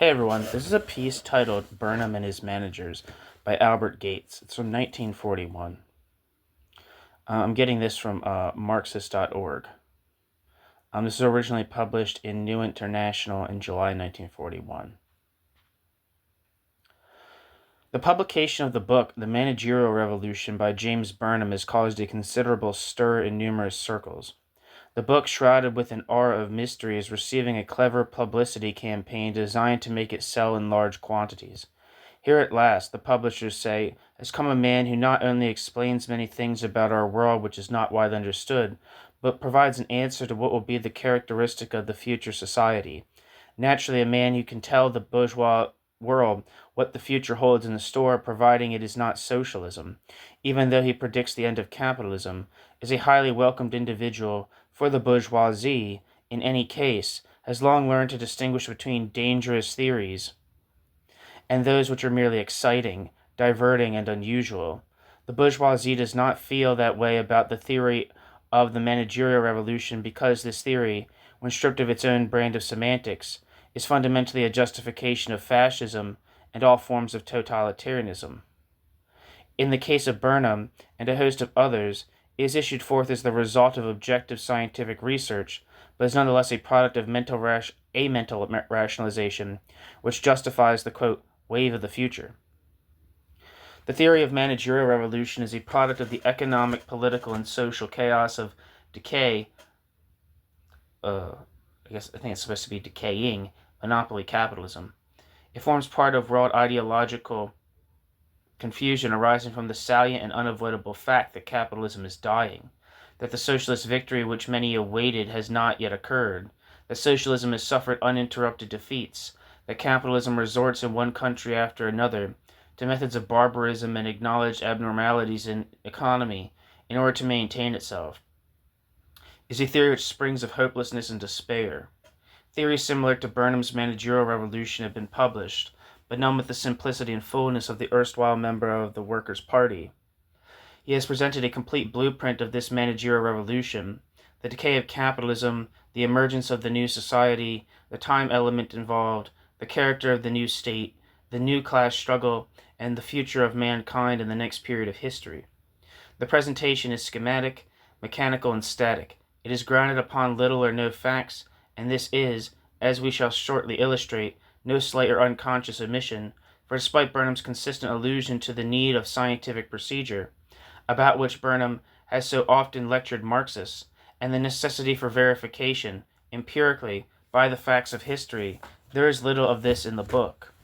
Hey everyone, this is a piece titled Burnham and His Managers by Albert Gates. It's from 1941. I'm getting this from Marxist.org. This was originally published in New International in July 1941. The publication of the book, The Managerial Revolution by James Burnham, has caused a considerable stir in numerous circles. The book, shrouded with an aura of mystery, is receiving a clever publicity campaign designed to make it sell in large quantities. Here at last, the publishers say, has come a man who not only explains many things about our world which is not widely understood, but provides an answer to what will be the characteristic of the future society. Naturally, a man who can tell the bourgeois world what the future holds in store, providing it is not socialism, even though he predicts the end of capitalism, is a highly welcomed individual, for the bourgeoisie, in any case, has long learned to distinguish between dangerous theories and those which are merely exciting, diverting, and unusual. The bourgeoisie does not feel that way about the theory of the Managerial Revolution because this theory, when stripped of its own brand of semantics, is fundamentally a justification of fascism and all forms of totalitarianism. In the case of Burnham and a host of others, it is issued forth as the result of objective scientific research, but is nonetheless a product of mental rationalization, which justifies the, quote, wave of the future. The theory of managerial revolution is a product of the economic, political, and social chaos of decay. I think it's supposed to be decaying monopoly capitalism. It forms part of world ideological confusion arising from the salient and unavoidable fact that capitalism is dying, that the socialist victory which many awaited has not yet occurred, that socialism has suffered uninterrupted defeats, that capitalism resorts in one country after another to methods of barbarism and acknowledged abnormalities in economy in order to maintain itself, is a theory which springs of hopelessness and despair. Theories similar to Burnham's Managerial Revolution have been published, but none with the simplicity and fullness of the erstwhile member of the Workers' Party. He has presented a complete blueprint of this managerial revolution, the decay of capitalism, the emergence of the new society, the time element involved, the character of the new state, the new class struggle, and the future of mankind in the next period of history. The presentation is schematic, mechanical, and static. It is grounded upon little or no facts, and this is, as we shall shortly illustrate, no slight or unconscious omission, for despite Burnham's consistent allusion to the need of scientific procedure, about which Burnham has so often lectured Marxists, and the necessity for verification, empirically, by the facts of history, there is little of this in the book.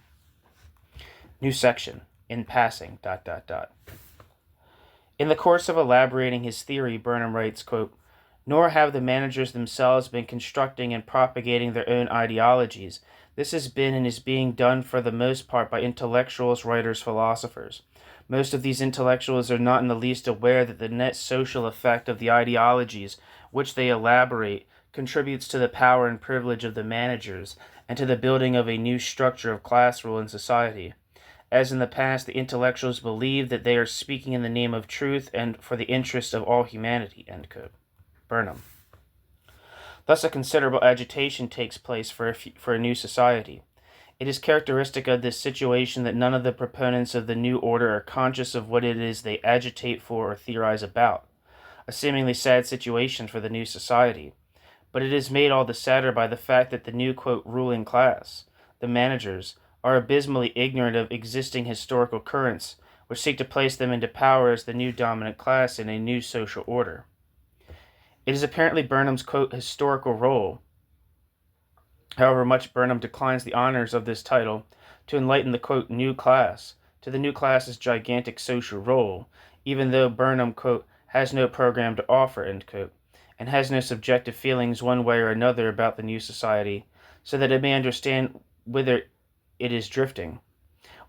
New section. In passing, ... In the course of elaborating his theory, Burnham writes, quote, nor have the managers themselves been constructing and propagating their own ideologies. This has been and is being done for the most part by intellectuals, writers, philosophers. Most of these intellectuals are not in the least aware that the net social effect of the ideologies which they elaborate contributes to the power and privilege of the managers and to the building of a new structure of class rule in society. As in the past, the intellectuals believe that they are speaking in the name of truth and for the interest of all humanity, end quote. Burnham. Thus a considerable agitation takes place for a new society. It is characteristic of this situation that none of the proponents of the new order are conscious of what it is they agitate for or theorize about. A seemingly sad situation for the new society. But it is made all the sadder by the fact that the new, quote, ruling class, the managers, are abysmally ignorant of existing historical currents, which seek to place them into power as the new dominant class in a new social order. It is apparently Burnham's, quote, historical role. However much Burnham declines the honors of this title, to enlighten the, quote, new class, to the new class's gigantic social role, even though Burnham, quote, has no program to offer, end quote, and has no subjective feelings one way or another about the new society, so that it may understand whither it is drifting,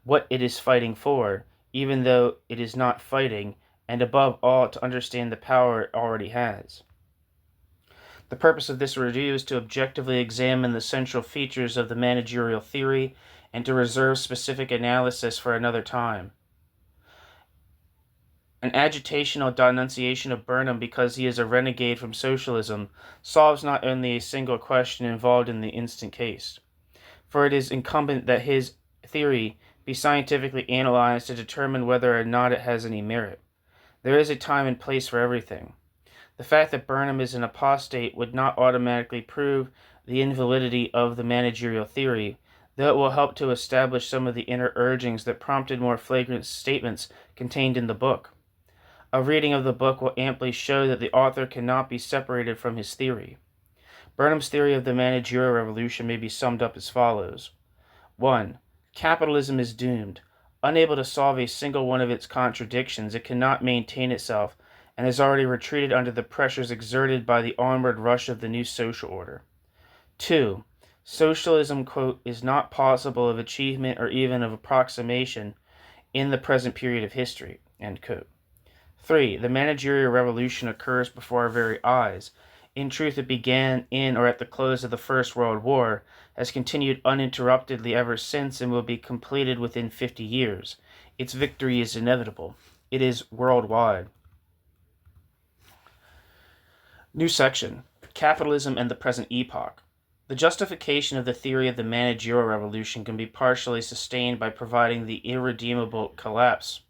what it is fighting for, even though it is not fighting, and above all to understand the power it already has. The purpose of this review is to objectively examine the central features of the managerial theory and to reserve specific analysis for another time. An agitational denunciation of Burnham because he is a renegade from socialism solves not only a single question involved in the instant case. for it is incumbent that his theory be scientifically analyzed to determine whether or not it has any merit. There is a time and place for everything. The fact that Burnham is an apostate would not automatically prove the invalidity of the managerial theory, though it will help to establish some of the inner urgings that prompted more flagrant statements contained in the book. A reading of the book will amply show that the author cannot be separated from his theory. Burnham's theory of the Managerial Revolution may be summed up as follows. 1. Capitalism is doomed. Unable to solve a single one of its contradictions, it cannot maintain itself, and has already retreated under the pressures exerted by the onward rush of the new social order. 2. Socialism, quote, is not possible of achievement or even of approximation in the present period of history, end quote. 3. The Managerial Revolution occurs before our very eyes. In truth, it began in or at the close of the First World War, has continued uninterruptedly ever since, and will be completed within 50 years. Its victory is inevitable. It is worldwide. New section. Capitalism and the present epoch. The justification of the theory of the Managerial Revolution can be partially sustained by providing the irremediable collapse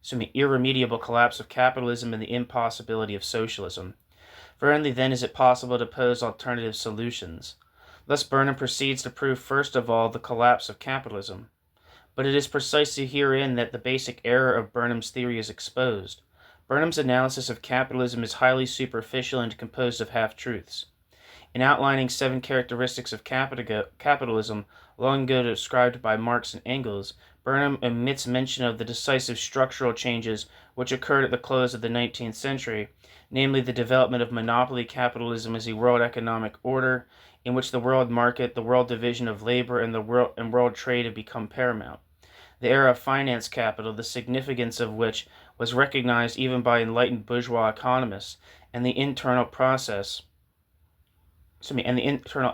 of capitalism and the impossibility of socialism. For only then is it possible to pose alternative solutions. Thus Burnham proceeds to prove first of all the collapse of capitalism. But it is precisely herein that the basic error of Burnham's theory is exposed. Burnham's analysis of capitalism is highly superficial and composed of half-truths. In outlining 7 characteristics of capitalism, long ago described by Marx and Engels, Burnham omits mention of the decisive structural changes which occurred at the close of the 19th century, namely the development of monopoly capitalism as a world economic order in which the world market, the world division of labor, and world trade have become paramount. The era of finance capital, the significance of which was recognized even by enlightened bourgeois economists, and the internal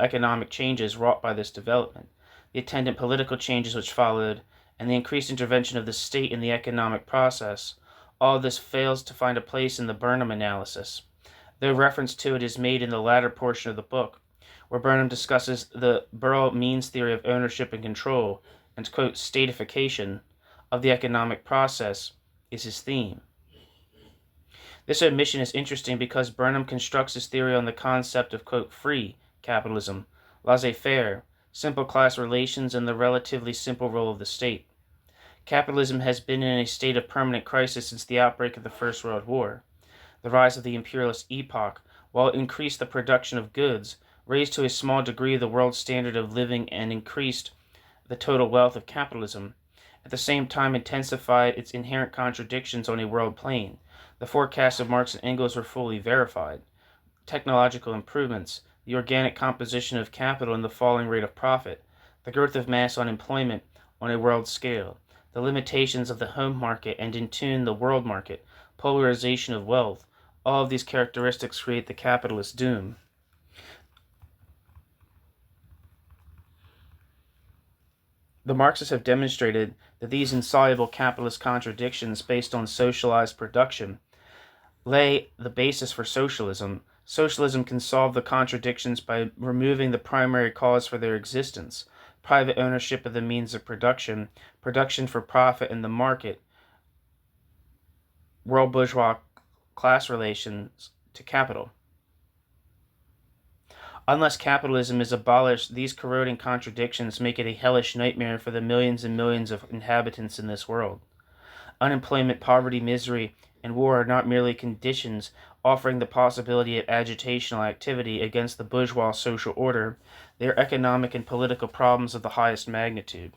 economic changes wrought by this development, the attendant political changes which followed, and the increased intervention of the state in the economic process, all this fails to find a place in the Burnham analysis, though reference to it is made in the latter portion of the book, where Burnham discusses the Burrell-Means theory of ownership and control, and, quote, statification of the economic process is his theme. This omission is interesting because Burnham constructs his theory on the concept of, quote, free capitalism, laissez-faire, simple class relations, and the relatively simple role of the state. Capitalism has been in a state of permanent crisis since the outbreak of the First World War. The rise of the imperialist epoch, while it increased the production of goods, raised to a small degree the world standard of living and increased the total wealth of capitalism, at the same time intensified its inherent contradictions on a world plane. The forecasts of Marx and Engels were fully verified. Technological improvements, the organic composition of capital and the falling rate of profit, the growth of mass unemployment on a world scale, the limitations of the home market and in tune the world market, polarization of wealth, all of these characteristics create the capitalist doom. The Marxists have demonstrated that these insoluble capitalist contradictions based on socialized production lay the basis for socialism. Socialism can solve the contradictions by removing the primary cause for their existence, private ownership of the means of production, production for profit in the market, world bourgeois class relations to capital. Unless capitalism is abolished, these corroding contradictions make it a hellish nightmare for the millions and millions of inhabitants in this world. Unemployment, poverty, misery, and war are not merely conditions offering the possibility of agitational activity against the bourgeois social order. They are economic and political problems of the highest magnitude.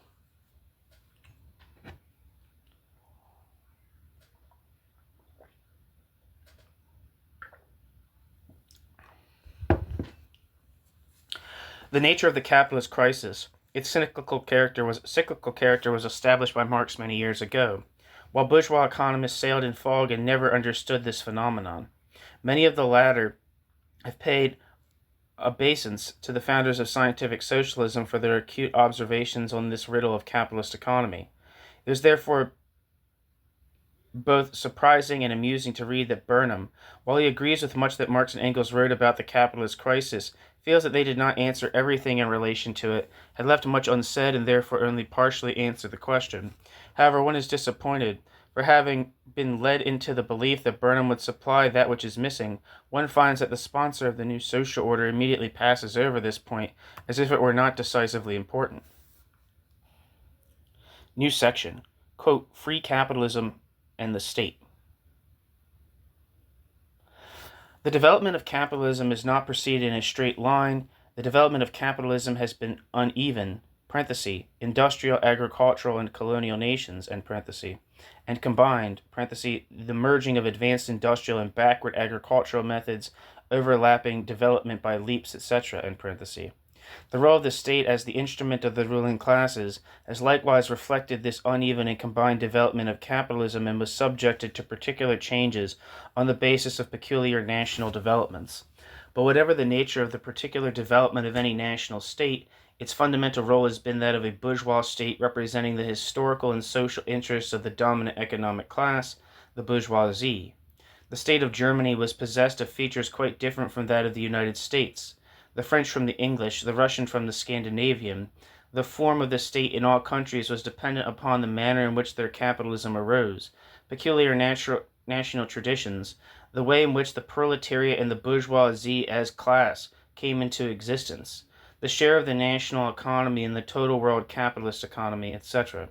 The nature of the capitalist crisis, its cyclical character was established by Marx many years ago, while bourgeois economists sailed in fog and never understood this phenomenon. Many of the latter have paid obeisance to the founders of scientific socialism for their acute observations on this riddle of capitalist economy. It is therefore both surprising and amusing to read that Burnham, while he agrees with much that Marx and Engels wrote about the capitalist crisis, feels that they did not answer everything in relation to it, had left much unsaid, and therefore only partially answered the question. However, one is disappointed, for having been led into the belief that Burnham would supply that which is missing, one finds that the sponsor of the new social order immediately passes over this point as if it were not decisively important. New section, quote, Free Capitalism and the State. The development of capitalism is not proceeded in a straight line. The development of capitalism has been uneven, industrial, agricultural, and colonial nations, and combined, the merging of advanced industrial and backward agricultural methods, overlapping development by leaps, etc., The role of the state as the instrument of the ruling classes has likewise reflected this uneven and combined development of capitalism and was subjected to particular changes on the basis of peculiar national developments. But whatever the nature of the particular development of any national state, its fundamental role has been that of a bourgeois state representing the historical and social interests of the dominant economic class, the bourgeoisie. The state of Germany was possessed of features quite different from that of the United States. The French from the English, the Russian from the Scandinavian. The form of the state in all countries was dependent upon the manner in which their capitalism arose, peculiar national traditions, the way in which the proletariat and the bourgeoisie as class came into existence, the share of the national economy in the total world capitalist economy, etc.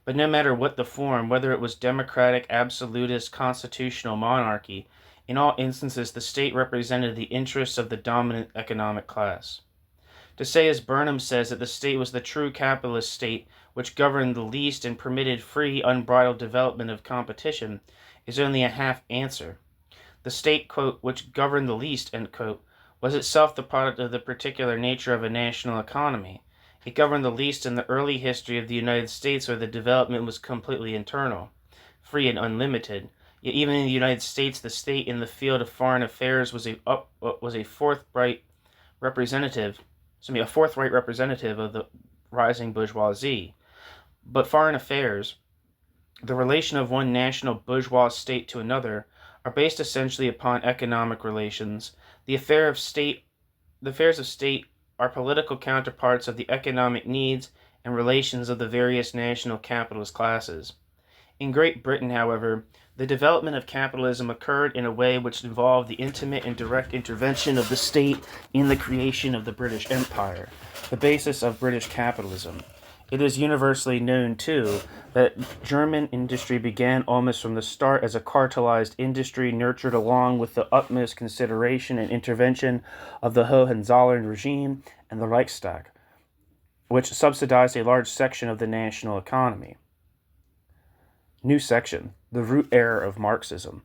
But no matter what the form, whether it was democratic, absolutist, constitutional monarchy, in all instances the state represented the interests of the dominant economic class. To say, as Burnham says, that the state was the true capitalist state which governed the least and permitted free, unbridled development of competition is only a half answer. The state, quote, which governed the least, end quote, was itself the product of the particular nature of a national economy. It governed the least in the early history of the United States, where the development was completely internal, free and unlimited. Yet even in the United States, the state in the field of foreign affairs was a forthright representative of the rising bourgeoisie. But foreign affairs, the relation of one national bourgeois state to another, are based essentially upon economic relations. The affairs of state are political counterparts of the economic needs and relations of the various national capitalist classes. In Great Britain, however, the development of capitalism occurred in a way which involved the intimate and direct intervention of the state in the creation of the British Empire, the basis of British capitalism. It is universally known, too, that German industry began almost from the start as a cartelized industry nurtured along with the utmost consideration and intervention of the Hohenzollern regime and the Reichstag, which subsidized a large section of the national economy. New section, the root error of Marxism.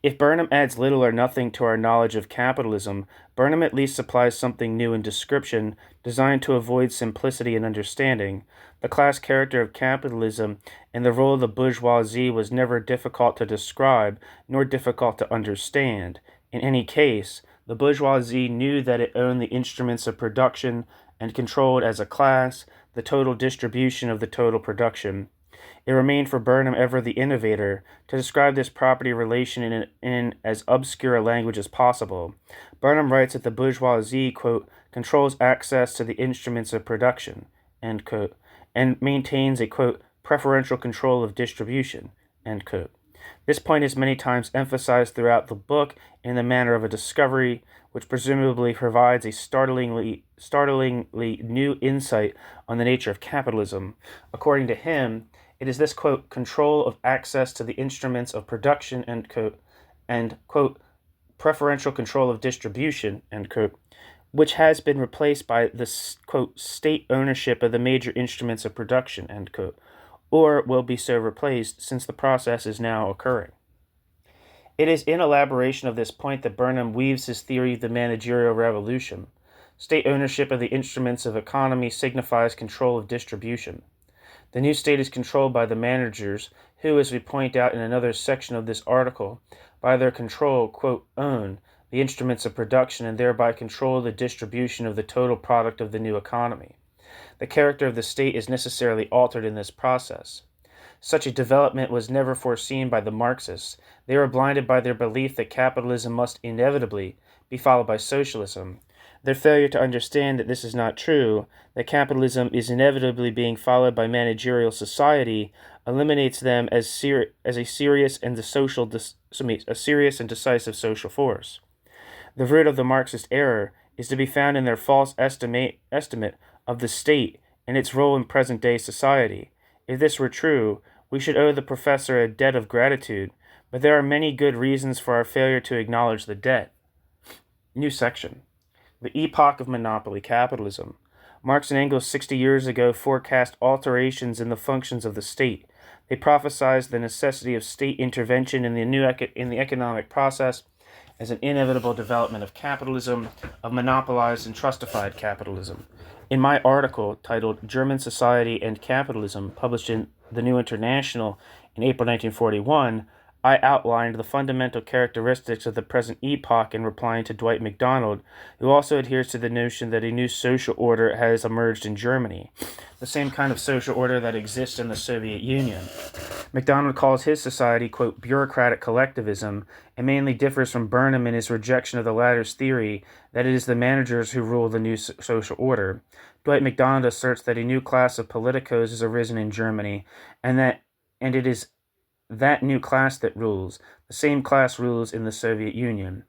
If Burnham adds little or nothing to our knowledge of capitalism, Burnham at least supplies something new in description, designed to avoid simplicity in understanding. The class character of capitalism and the role of the bourgeoisie was never difficult to describe, nor difficult to understand. In any case, the bourgeoisie knew that it owned the instruments of production and controlled as a class the total distribution of the total production. It remained for Burnham, ever the innovator, to describe this property relation in as obscure a language as possible. Burnham writes that the bourgeoisie, quote, controls access to the instruments of production, end quote, and maintains a, quote, preferential control of distribution, end quote. This point is many times emphasized throughout the book in the manner of a discovery, which presumably provides a startlingly new insight on the nature of capitalism. According to him, it is this, quote, control of access to the instruments of production, end quote, and, quote, preferential control of distribution, end quote, which has been replaced by the, quote, state ownership of the major instruments of production, end quote, or will be so replaced since the process is now occurring. It is in elaboration of this point that Burnham weaves his theory of the Managerial Revolution. State ownership of the instruments of economy signifies control of distribution. The new state is controlled by the managers, who, as we point out in another section of this article, by their control, quote, own the instruments of production and thereby control the distribution of the total product of the new economy. The character of the state is necessarily altered in this process. Such a development was never foreseen by the Marxists. They were blinded by their belief that capitalism must inevitably be followed by socialism. Their failure to understand that this is not true, that capitalism is inevitably being followed by managerial society, eliminates them as a serious and a serious and decisive social force. The root of the Marxist error is to be found in their false estimate of the state and its role in present-day society. If this were true, we should owe the professor a debt of gratitude, but there are many good reasons for our failure to acknowledge the debt. New section. The epoch of monopoly capitalism. Marx and Engels 60 years ago forecast alterations in the functions of the state. They prophesied the necessity of state intervention in the economic process as an inevitable development of capitalism, of monopolized and trustified capitalism. In my article titled German Society and Capitalism, published in The New International in April 1941, I outlined the fundamental characteristics of the present epoch in replying to Dwight MacDonald, who also adheres to the notion that a new social order has emerged in Germany, the same kind of social order that exists in the Soviet Union. MacDonald calls his society, quote, bureaucratic collectivism, and mainly differs from Burnham in his rejection of the latter's theory that it is the managers who rule the new social order. Dwight MacDonald asserts that a new class of politicos has arisen in Germany, and it is that new class that rules. The same class rules in the Soviet Union.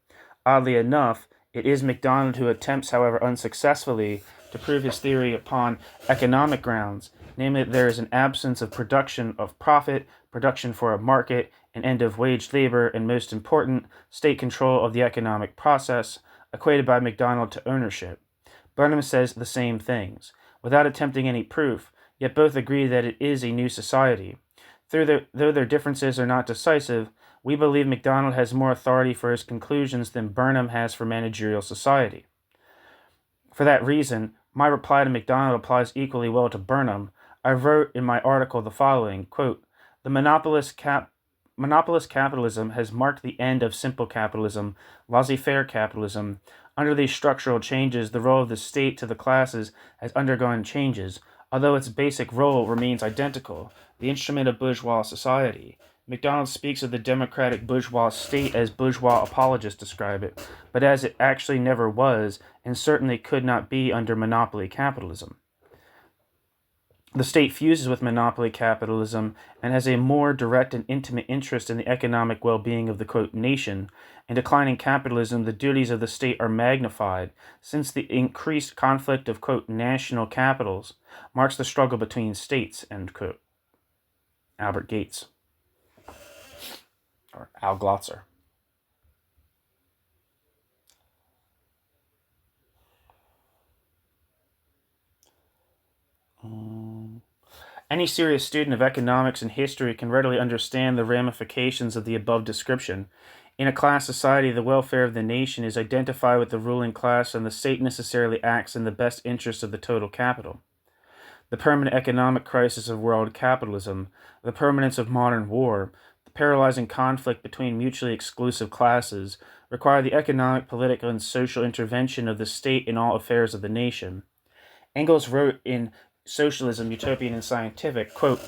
Oddly enough, it is MacDonald who attempts, however unsuccessfully, to prove his theory upon economic grounds, namely that there is an absence of production of profit, production for a market, an end of wage labor, and most important, state control of the economic process, equated by MacDonald to ownership. Burnham says the same things, without attempting any proof, yet both agree that it is a new society. Though their differences are not decisive, we believe MacDonald has more authority for his conclusions than Burnham has for managerial society. For that reason, my reply to MacDonald applies equally well to Burnham. I wrote in my article the following, quote, the monopolist capitalism has marked the end of simple capitalism, laissez-faire capitalism. Under these structural changes, the role of the state to the classes has undergone changes, although its basic role remains identical, the instrument of bourgeois society. MacDonald speaks of the democratic bourgeois state as bourgeois apologists describe it, but as it actually never was, and certainly could not be under monopoly capitalism. The state fuses with monopoly capitalism and has a more direct and intimate interest in the economic well-being of the, quote, nation. In declining capitalism, the duties of the state are magnified, since the increased conflict of, quote, national capitals marks the struggle between states, end quote. Albert Gates, or Al Glotzer. Any serious student of economics and history can readily understand the ramifications of the above description. In a class society, the welfare of the nation is identified with the ruling class, and the state necessarily acts in the best interest of the total capital. The permanent economic crisis of world capitalism, the permanence of modern war, the paralyzing conflict between mutually exclusive classes require the economic, political, and social intervention of the state in all affairs of the nation. Engels wrote in Socialism, Utopian and Scientific, quote,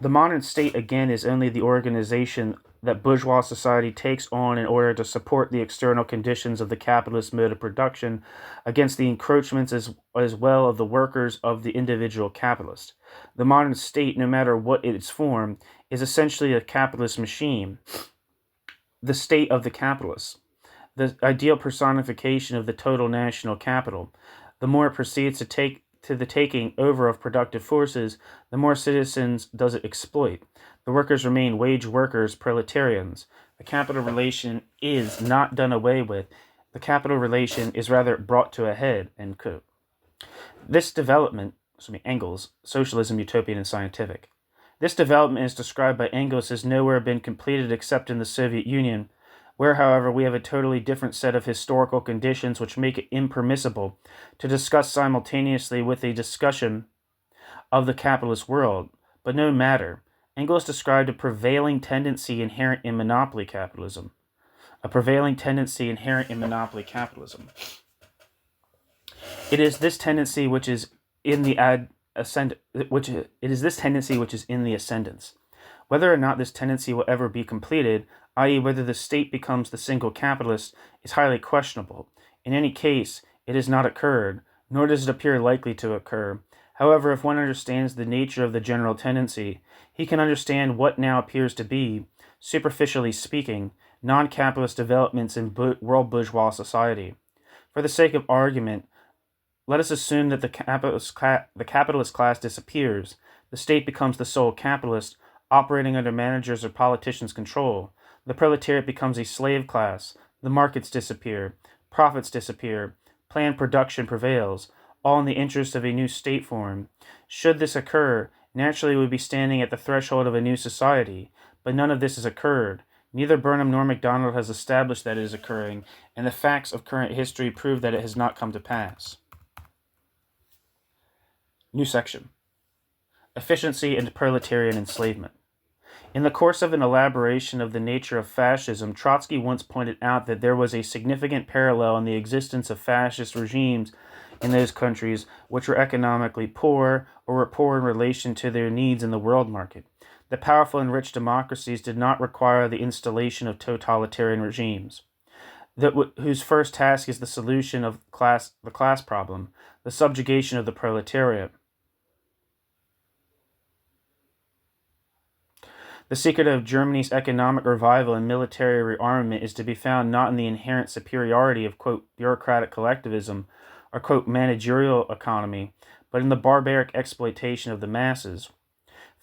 the modern state again is only the organization that bourgeois society takes on in order to support the external conditions of the capitalist mode of production against the encroachments as well of the workers of the individual capitalist. The modern state, no matter what its form, is essentially a capitalist machine, the state of the capitalists, the ideal personification of the total national capital. The more it proceeds to the taking over of productive forces, the more citizens does it exploit. The workers remain wage workers, proletarians. The capital relation is not done away with. The capital relation is rather brought to a head, end quote. This development, Engels, Socialism, Utopian and Scientific. This development is described by Engels as nowhere been completed except in the Soviet Union, where, however, we have a totally different set of historical conditions which make it impermissible to discuss simultaneously with a discussion of the capitalist world. But no matter. Engels described a prevailing tendency inherent in monopoly capitalism. It is this tendency which is in the ascendance. Whether or not this tendency will ever be completed, i.e., whether the state becomes the single capitalist, is highly questionable. In any case, It has not occurred, nor does it appear likely to occur. However, if one understands the nature of the general tendency, he can understand what now appears to be, superficially speaking, non-capitalist developments in world bourgeois society. For the sake of argument, let us assume that the capitalist class disappears. The state becomes the sole capitalist, operating under managers or politicians' control. The proletariat becomes a slave class. The markets disappear. Profits disappear. Planned production prevails, all in the interest of a new state form. Should this occur, naturally we would be standing at the threshold of a new society, but none of this has occurred. Neither Burnham nor MacDonald has established that it is occurring, and the facts of current history prove that it has not come to pass. New section. Efficiency and proletarian enslavement. In the course of an elaboration of the nature of fascism, Trotsky once pointed out that there was a significant parallel in the existence of fascist regimes in those countries which were economically poor or were poor in relation to their needs in the world market. The powerful and rich democracies did not require the installation of totalitarian regimes, whose first task is the solution of the class problem, the subjugation of the proletariat. The secret of Germany's economic revival and military rearmament is to be found not in the inherent superiority of, quote, bureaucratic collectivism or, quote, managerial economy, but in the barbaric exploitation of the masses.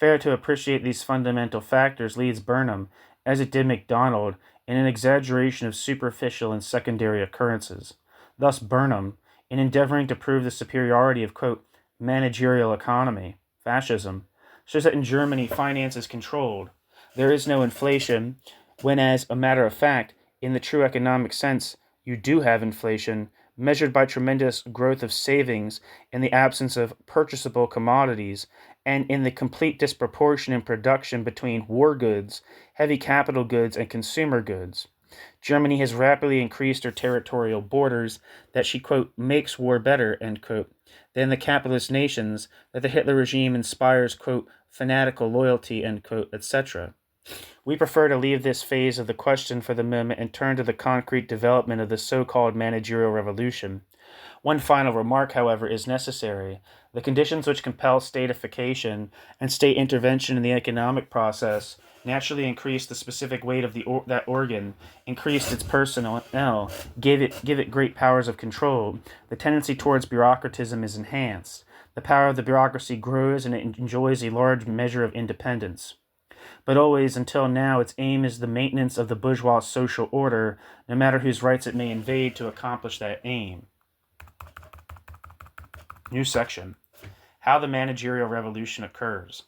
Fair to appreciate these fundamental factors leads Burnham, as it did MacDonald, in an exaggeration of superficial and secondary occurrences. Thus Burnham, in endeavoring to prove the superiority of, quote, managerial economy, fascism, shows that in Germany finance is controlled. There is no inflation, when as a matter of fact, in the true economic sense, you do have inflation, measured by tremendous growth of savings in the absence of purchasable commodities, and in the complete disproportion in production between war goods, heavy capital goods, and consumer goods. Germany has rapidly increased her territorial borders, that she, quote, makes war better, end quote, than the capitalist nations, that the Hitler regime inspires, quote, fanatical loyalty, end quote, etc. We prefer to leave this phase of the question for the moment and turn to the concrete development of the so-called managerial revolution. One final remark, however, is necessary. The conditions which compel statification and state intervention in the economic process naturally increased the specific weight of that organ, increased its personnel, give it great powers of control. The tendency towards bureaucratism is enhanced. The power of the bureaucracy grows and it enjoys a large measure of independence. But always, until now, its aim is the maintenance of the bourgeois social order, no matter whose rights it may invade to accomplish that aim. New section. How the Managerial Revolution occurs.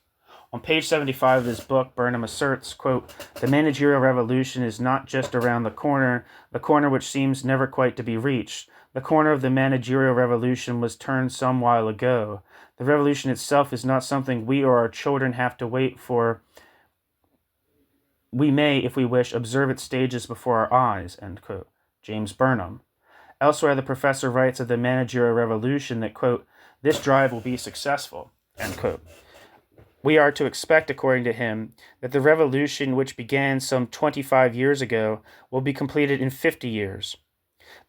On page 75 of his book, Burnham asserts, quote, the Managerial Revolution is not just around the corner which seems never quite to be reached. The corner of the Managerial Revolution was turned some while ago. The revolution itself is not something we or our children have to wait for. We may, if we wish, observe its stages before our eyes, end quote. James Burnham. Elsewhere, the professor writes of the Managerial Revolution that, quote, this drive will be successful, end quote. We are to expect, according to him, that the revolution which began some 25 years ago will be completed in 50 years.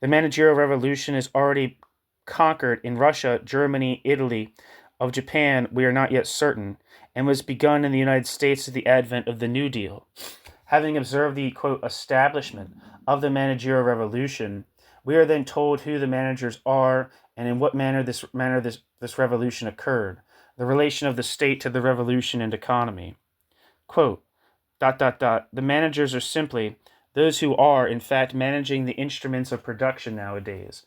The Managerial Revolution is already conquered in Russia, Germany, Italy. Of Japan, we are not yet certain, and was begun in the United States at the advent of the New Deal. Having observed the, quote, establishment of the Managerial Revolution, we are then told who the managers are and in what manner this revolution occurred, the relation of the state to the revolution and economy. Quote, ... The managers are simply those who are, in fact, managing the instruments of production nowadays,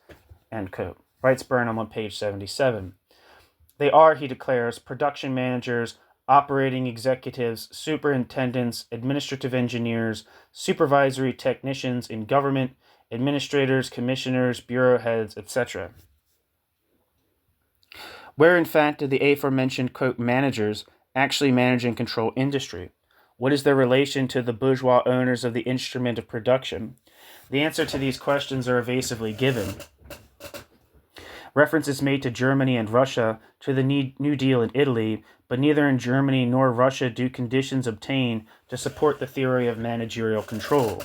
end quote, writes Burnham on page 77. They are, he declares, production managers, operating executives, superintendents, administrative engineers, supervisory technicians in government, administrators, commissioners, bureau heads, etc. Where, in fact, did the aforementioned, quote, managers actually manage and control industry? What is their relation to the bourgeois owners of the instrument of production? The answer to these questions are evasively given. Reference is made to Germany and Russia, to the New Deal in Italy, but neither in Germany nor Russia do conditions obtain to support the theory of managerial control.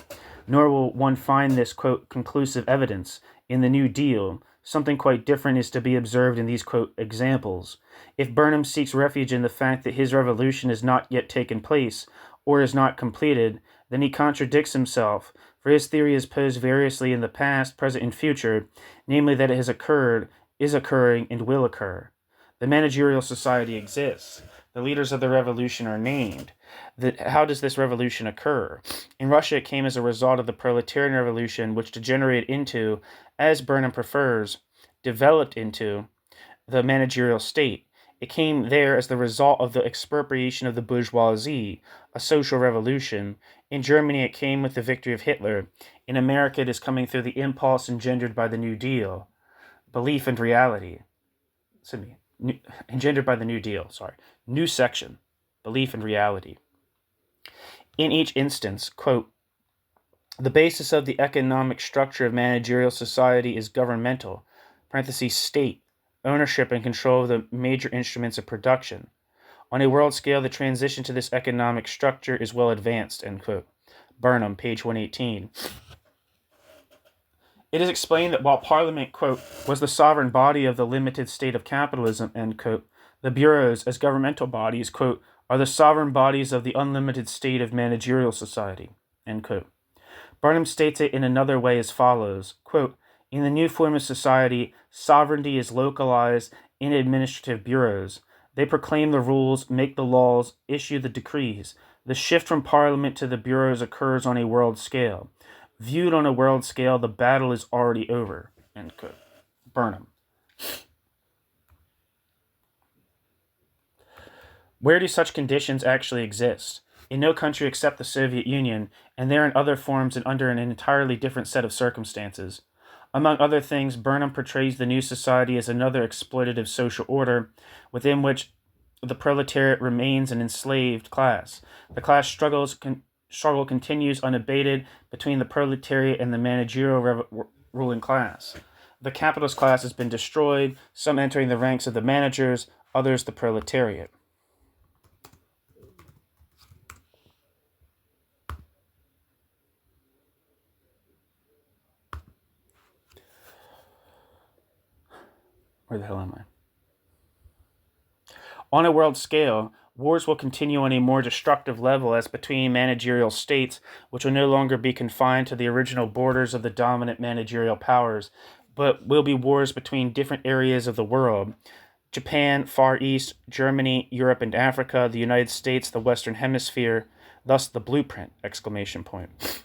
Nor will one find this, quote, conclusive evidence in the New Deal, something quite different is to be observed in these, quote, examples. If Burnham seeks refuge in the fact that his revolution has not yet taken place, or is not completed, then he contradicts himself, for his theory is posed variously in the past, present, and future, namely that it has occurred, is occurring, and will occur. The managerial society exists. The leaders of the revolution are named. How does this revolution occur? In Russia, it came as a result of the proletarian revolution, which degenerated into, as Burnham prefers, developed into, the managerial state. It came there as the result of the expropriation of the bourgeoisie, a social revolution. In Germany, it came with the victory of Hitler. In America, it is coming through the impulse engendered by the New Deal, belief and reality. Engendered by the New Deal, New section, belief and reality. In each instance, quote, the basis of the economic structure of managerial society is governmental, state, ownership and control of the major instruments of production. On a world scale, the transition to this economic structure is well advanced, end quote. Burnham, page 118. It is explained that while Parliament, quote, was the sovereign body of the limited state of capitalism, end quote, the bureaus, as governmental bodies, quote, are the sovereign bodies of the unlimited state of managerial society, end quote. Burnham states it in another way as follows, quote, in the new form of society, sovereignty is localized in administrative bureaus. They proclaim the rules, make the laws, issue the decrees. The shift from Parliament to the bureaus occurs on a world scale. Viewed on a world scale, the battle is already over, end quote. Burnham. Where do such conditions actually exist? In no country except the Soviet Union, and there in other forms and under an entirely different set of circumstances. Among other things, Burnham portrays the new society as another exploitative social order within which the proletariat remains an enslaved class. The class struggle continues unabated between the proletariat and the managerial ruling class. The capitalist class has been destroyed, some entering the ranks of the managers, others the proletariat. Where the hell am I? On a world scale, wars will continue on a more destructive level as between managerial states, which will no longer be confined to the original borders of the dominant managerial powers, but will be wars between different areas of the world. Japan, Far East, Germany, Europe and Africa, the United States, the Western Hemisphere, thus the blueprint, exclamation point.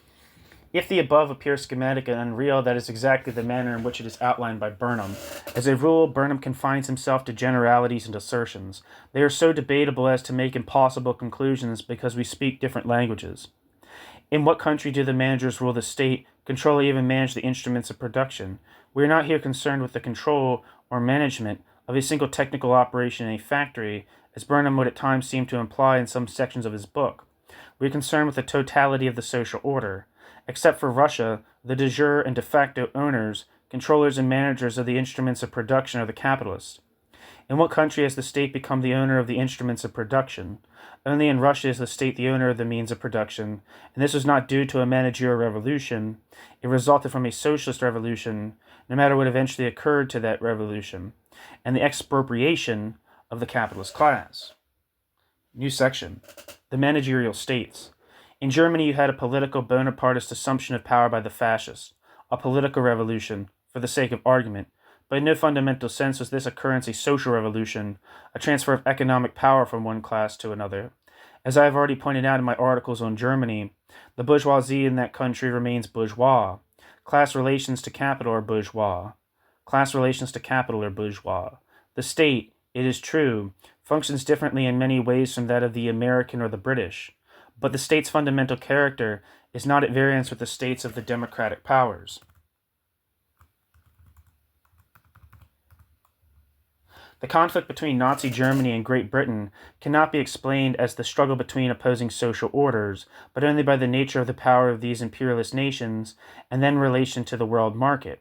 If the above appears schematic and unreal, that is exactly the manner in which it is outlined by Burnham. As a rule, Burnham confines himself to generalities and assertions. They are so debatable as to make impossible conclusions because we speak different languages. In what country do the managers rule the state, control, or even manage the instruments of production? We are not here concerned with the control or management of a single technical operation in a factory, as Burnham would at times seem to imply in some sections of his book. We are concerned with the totality of the social order. Except for Russia, the de jure and de facto owners, controllers, and managers of the instruments of production are the capitalists. In what country has the state become the owner of the instruments of production? Only in Russia is the state the owner of the means of production, and this was not due to a managerial revolution. It resulted from a socialist revolution, no matter what eventually occurred to that revolution, and the expropriation of the capitalist class. New section. The managerial states. In Germany, you had a political Bonapartist assumption of power by the fascists, a political revolution, for the sake of argument, but in no fundamental sense was this occurrence a social revolution, a transfer of economic power from one class to another. As I have already pointed out in my articles on Germany, the bourgeoisie in that country remains bourgeois. Class relations to capital are bourgeois. Class relations to capital are bourgeois. The state, it is true, functions differently in many ways from that of the American or the British. But the state's fundamental character is not at variance with the states of the democratic powers. The conflict between Nazi Germany and Great Britain cannot be explained as the struggle between opposing social orders, but only by the nature of the power of these imperialist nations and then relation to the world market.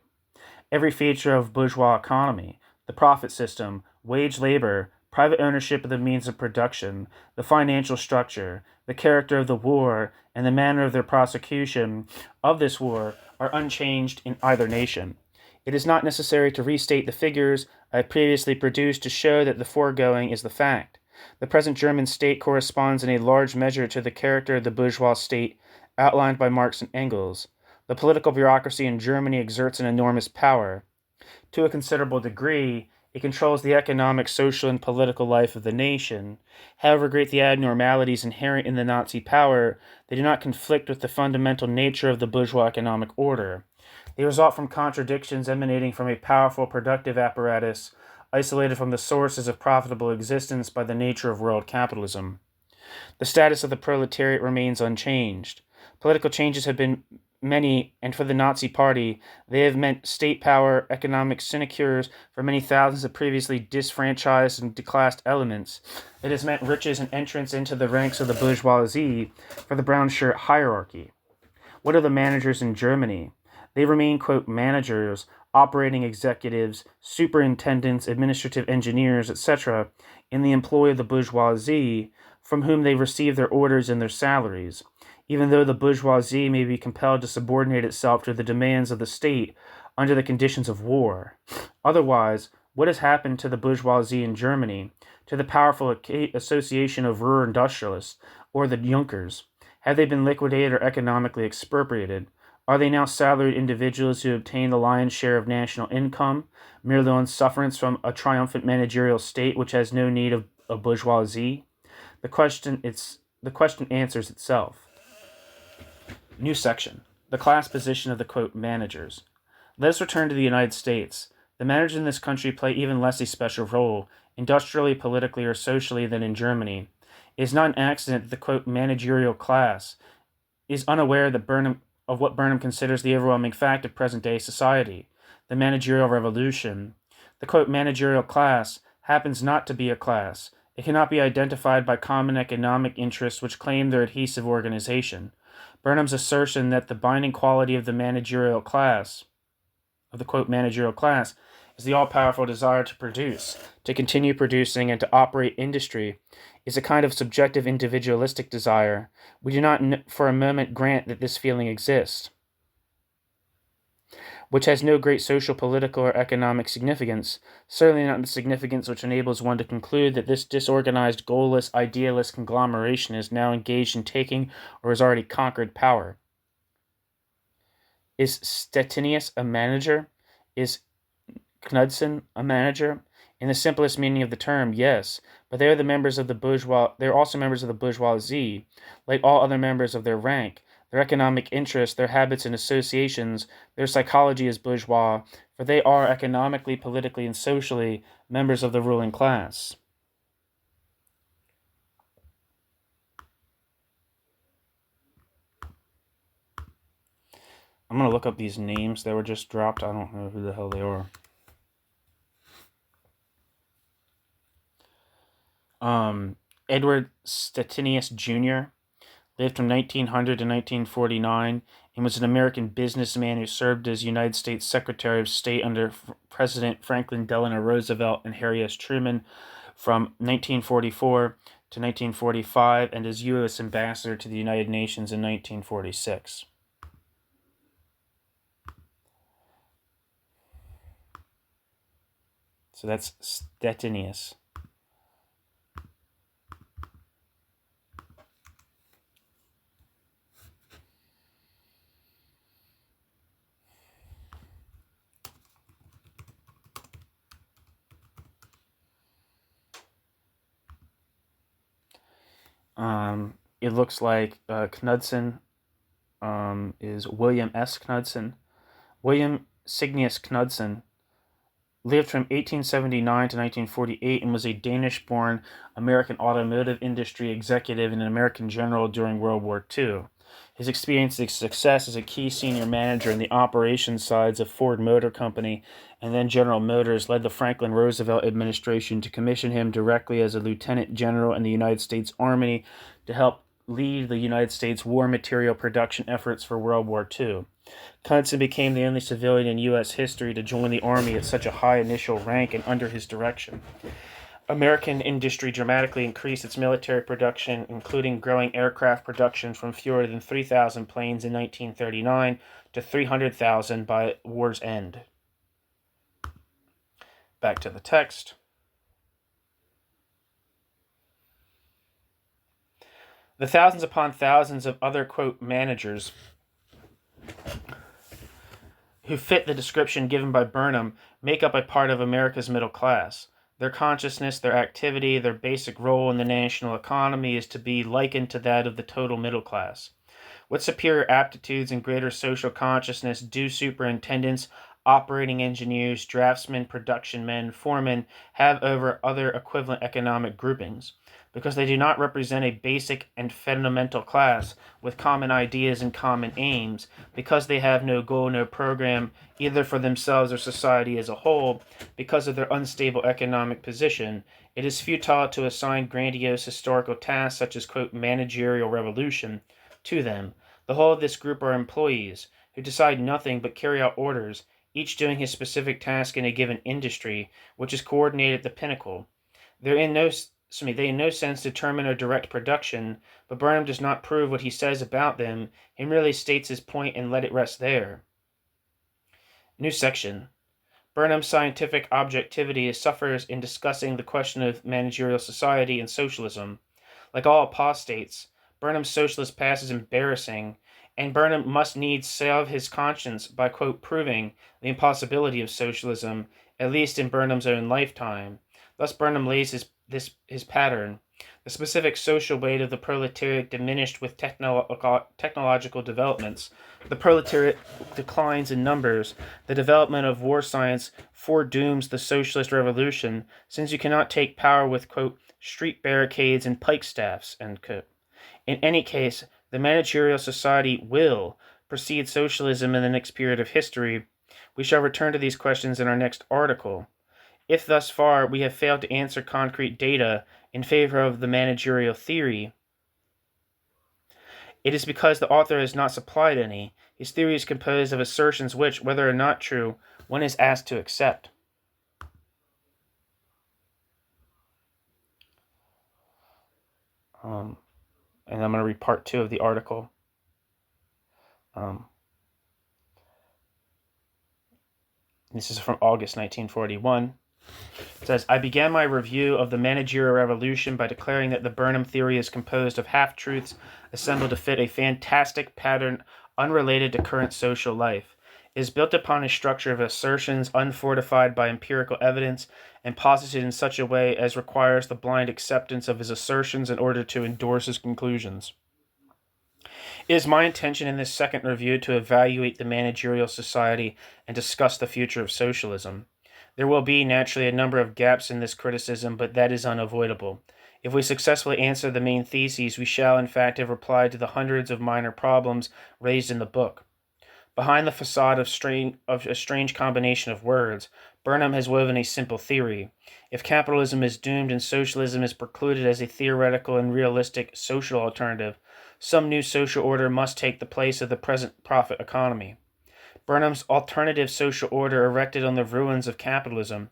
Every feature of bourgeois economy, the profit system, wage labor, private ownership of the means of production, the financial structure, the character of the war, and the manner of their prosecution of this war are unchanged in either nation. It is not necessary to restate the figures I have previously produced to show that the foregoing is the fact. The present German state corresponds in a large measure to the character of the bourgeois state outlined by Marx and Engels. The political bureaucracy in Germany exerts an enormous power. To a considerable degree, it controls the economic, social, and political life of the nation. However great the abnormalities inherent in the Nazi power, they do not conflict with the fundamental nature of the bourgeois economic order. They result from contradictions emanating from a powerful productive apparatus, isolated from the sources of profitable existence by the nature of world capitalism. The status of the proletariat remains unchanged. Political changes have been many, and for the Nazi Party, they have meant state power, economic sinecures for many thousands of previously disfranchised and declassed elements. It has meant riches and entrance into the ranks of the bourgeoisie for the brown shirt hierarchy. What are the managers in Germany? They remain, quote, managers, operating executives, superintendents, administrative engineers, etc., in the employ of the bourgeoisie, from whom they receive their orders and their salaries, even though the bourgeoisie may be compelled to subordinate itself to the demands of the state under the conditions of war. Otherwise, what has happened to the bourgeoisie in Germany, to the powerful association of Ruhr industrialists, or the Junkers? Have they been liquidated or economically expropriated? Are they now salaried individuals who obtain the lion's share of national income, merely on sufferance from a triumphant managerial state which has no need of a bourgeoisie? The question answers itself. New section. The class position of the, quote, managers. Let us return to the United States. The managers in this country play even less a special role, industrially, politically, or socially, than in Germany. It is not an accident that the, quote, managerial class is unaware that of what Burnham considers the overwhelming fact of present-day society, the Managerial Revolution. The, quote, managerial class happens not to be a class. It cannot be identified by common economic interests which claim their adhesive organization. Burnham's assertion that the binding quality of the managerial class, of the, quote, managerial class, is the all-powerful desire to produce, to continue producing, and to operate industry, is a kind of subjective individualistic desire. We do not for a moment grant that this feeling exists, which has no great social, political, or economic significance, certainly not the significance which enables one to conclude that this disorganized, goalless, idealist conglomeration is now engaged in taking or has already conquered power. Is Stettinius a manager? Is Knudsen a manager? In the simplest meaning of the term, yes, but they are also members of the bourgeoisie, like all other members of their rank. Their economic interests, their habits and associations, their psychology is bourgeois, for they are economically, politically, and socially members of the ruling class. I'm going to look up these names that were just dropped. I don't know who the hell they are. Edward Stettinius Jr. lived from 1900 to 1949 and was an American businessman who served as United States Secretary of State under President Franklin Delano Roosevelt and Harry S. Truman from 1944 to 1945 and as U.S. Ambassador to the United Nations in 1946. So that's Stettinius. It looks like Knudsen is William S. Knudsen. William Cygnus Knudsen lived from 1879 to 1948 and was a Danish-born American automotive industry executive and an American general during World War II. His experience and success as a key senior manager in the operations sides of Ford Motor Company and then General Motors led the Franklin Roosevelt administration to commission him directly as a lieutenant general in the United States Army to help lead the United States war material production efforts for World War II. Knudsen became the only civilian in U.S. history to join the Army at such a high initial rank and under his direction. American industry dramatically increased its military production, including growing aircraft production from fewer than 3,000 planes in 1939 to 300,000 by war's end. Back to the text. The thousands upon thousands of other, quote, managers who fit the description given by Burnham make up a part of America's middle class. Their consciousness, their activity, their basic role in the national economy is to be likened to that of the total middle class. What superior aptitudes and greater social consciousness do superintendents, operating engineers, draftsmen, production men, foremen have over other equivalent economic groupings? Because they do not represent a basic and fundamental class with common ideas and common aims, because they have no goal, no program, either for themselves or society as a whole, because of their unstable economic position, it is futile to assign grandiose historical tasks such as, quote, managerial revolution to them. The whole of this group are employees who decide nothing but carry out orders, each doing his specific task in a given industry, which is coordinated at the pinnacle. They in no sense determine or direct production, but Burnham does not prove what he says about them. He merely states his point and let it rest there. New section. Burnham's scientific objectivity suffers in discussing the question of managerial society and socialism. Like all apostates, Burnham's socialist past is embarrassing, and Burnham must needs salve his conscience by, quote, proving the impossibility of socialism, at least in Burnham's own lifetime. Thus Burnham lays his pattern. The specific social weight of the proletariat diminished with technological developments. The proletariat declines in numbers. The development of war science foredooms the socialist revolution, since you cannot take power with, quote, street barricades and pike staffs, end quote. In any case, the managerial society will precede socialism in the next period of history. We shall return to these questions in our next article. If thus far we have failed to answer concrete data in favor of the managerial theory, it is because the author has not supplied any. His theory is composed of assertions which, whether or not true, one is asked to accept. And I'm going to read part 2 of the article. This is from August 1941. It says, I began my review of the Managerial Revolution by declaring that the Burnham theory is composed of half-truths assembled to fit a fantastic pattern unrelated to current social life. It is built upon a structure of assertions unfortified by empirical evidence and posited in such a way as requires the blind acceptance of his assertions in order to endorse his conclusions. It is my intention in this second review to evaluate the managerial society and discuss the future of socialism. There will be, naturally, a number of gaps in this criticism, but that is unavoidable. If we successfully answer the main theses, we shall, in fact, have replied to the hundreds of minor problems raised in the book. Behind the facade of a strange combination of words, Burnham has woven a simple theory. If capitalism is doomed and socialism is precluded as a theoretical and realistic social alternative, some new social order must take the place of the present profit economy. Burnham's alternative social order erected on the ruins of capitalism,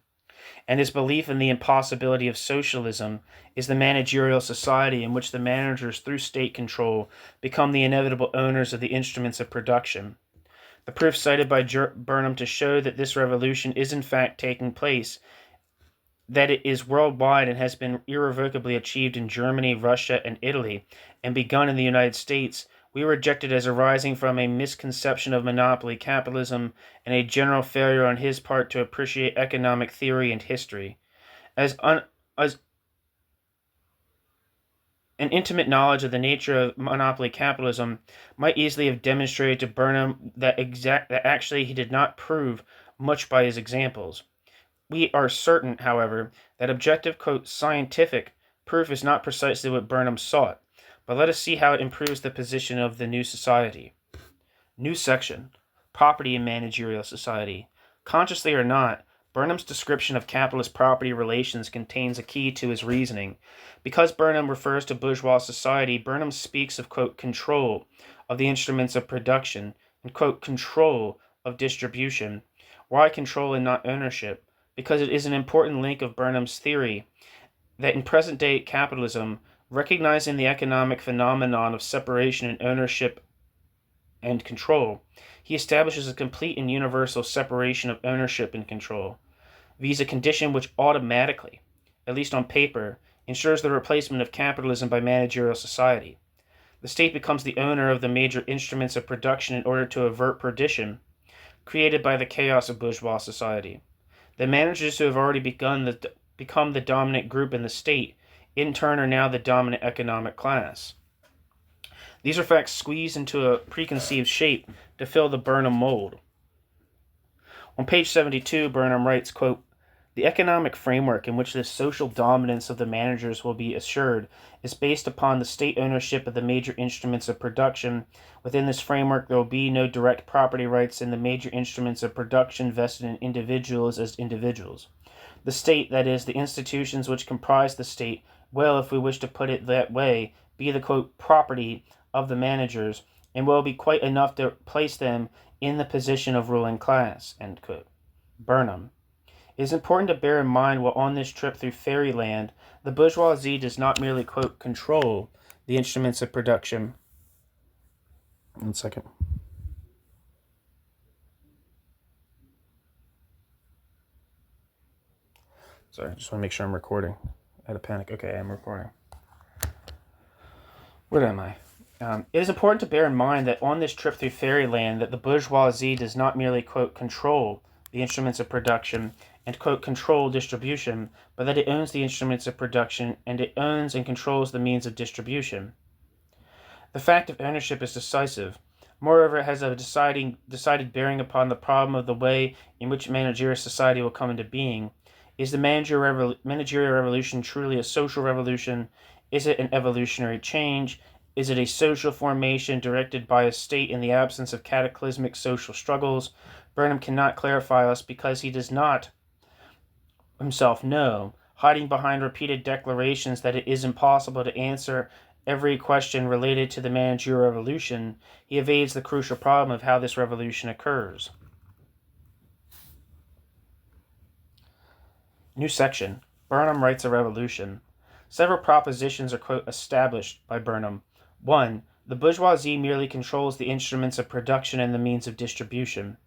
and his belief in the impossibility of socialism, is the managerial society in which the managers, through state control, become the inevitable owners of the instruments of production. The proof cited by Burnham to show that this revolution is in fact taking place, that it is worldwide and has been irrevocably achieved in Germany, Russia, and Italy, and begun in the United States, we rejected as arising from a misconception of monopoly capitalism and a general failure on his part to appreciate economic theory and history. As an intimate knowledge of the nature of monopoly capitalism might easily have demonstrated to Burnham that actually he did not prove much by his examples. We are certain, however, that objective, quote, scientific proof is not precisely what Burnham sought, but let us see how it improves the position of the new society. New section, Property and Managerial Society. Consciously or not, Burnham's description of capitalist property relations contains a key to his reasoning. Because Burnham refers to bourgeois society, Burnham speaks of, quote, control of the instruments of production and, quote, control of distribution. Why control and not ownership? Because it is an important link of Burnham's theory that in present-day capitalism, recognizing the economic phenomenon of separation and ownership and control, he establishes a complete and universal separation of ownership and control. viz. A condition which automatically, at least on paper, ensures the replacement of capitalism by managerial society. The state becomes the owner of the major instruments of production in order to avert perdition created by the chaos of bourgeois society. The managers who have already become the dominant group in the state, in turn, are now the dominant economic class. These are facts squeezed into a preconceived shape to fill the Burnham mold. On page 72, Burnham writes, quote, "The economic framework in which this social dominance of the managers will be assured is based upon the state ownership of the major instruments of production. Within this framework, there will be no direct property rights in the major instruments of production vested in individuals as individuals. The state, that is, the institutions which comprise the state, will, if we wish to put it that way, be the, quote, property of the managers, and will be quite enough to place them in the position of ruling class," end quote. Burnham. It is important to bear in mind while on this trip through fairyland, the bourgeoisie does not merely, quote, control the instruments of production. 1 second. Sorry, I just want to make sure I'm recording. I had a panic. Okay, I'm recording. Where am I? It is important to bear in mind that on this trip through fairyland, that the bourgeoisie does not merely, quote, control the instruments of production and, quote, control distribution, but that it owns the instruments of production and it owns and controls the means of distribution. The fact of ownership is decisive. Moreover, it has a decided bearing upon the problem of the way in which managerial society will come into being. Is the managerial revolution truly a social revolution? Is it an evolutionary change? Is it a social formation directed by a state in the absence of cataclysmic social struggles? Burnham cannot clarify us because he does not himself know, hiding behind repeated declarations that it is impossible to answer every question related to the managerial revolution. He evades the crucial problem of how this revolution occurs. New section. Burnham writes a revolution. Several propositions are, quote, established by Burnham. 1. The bourgeoisie merely controls the instruments of production and the means of distribution.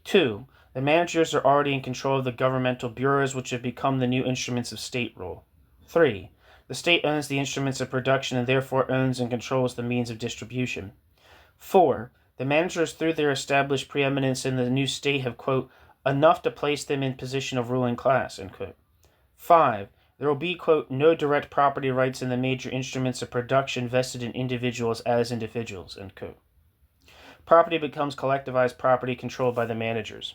2. The managers are already in control of the governmental bureaus which have become the new instruments of state rule. 3. The state owns the instruments of production and therefore owns and controls the means of distribution. 4. The managers, through their established preeminence in the new state, have, quote, enough to place them in position of ruling class, end quote. 5. There will be, quote, no direct property rights in the major instruments of production vested in individuals as individuals, end quote. Property becomes collectivized property controlled by the managers.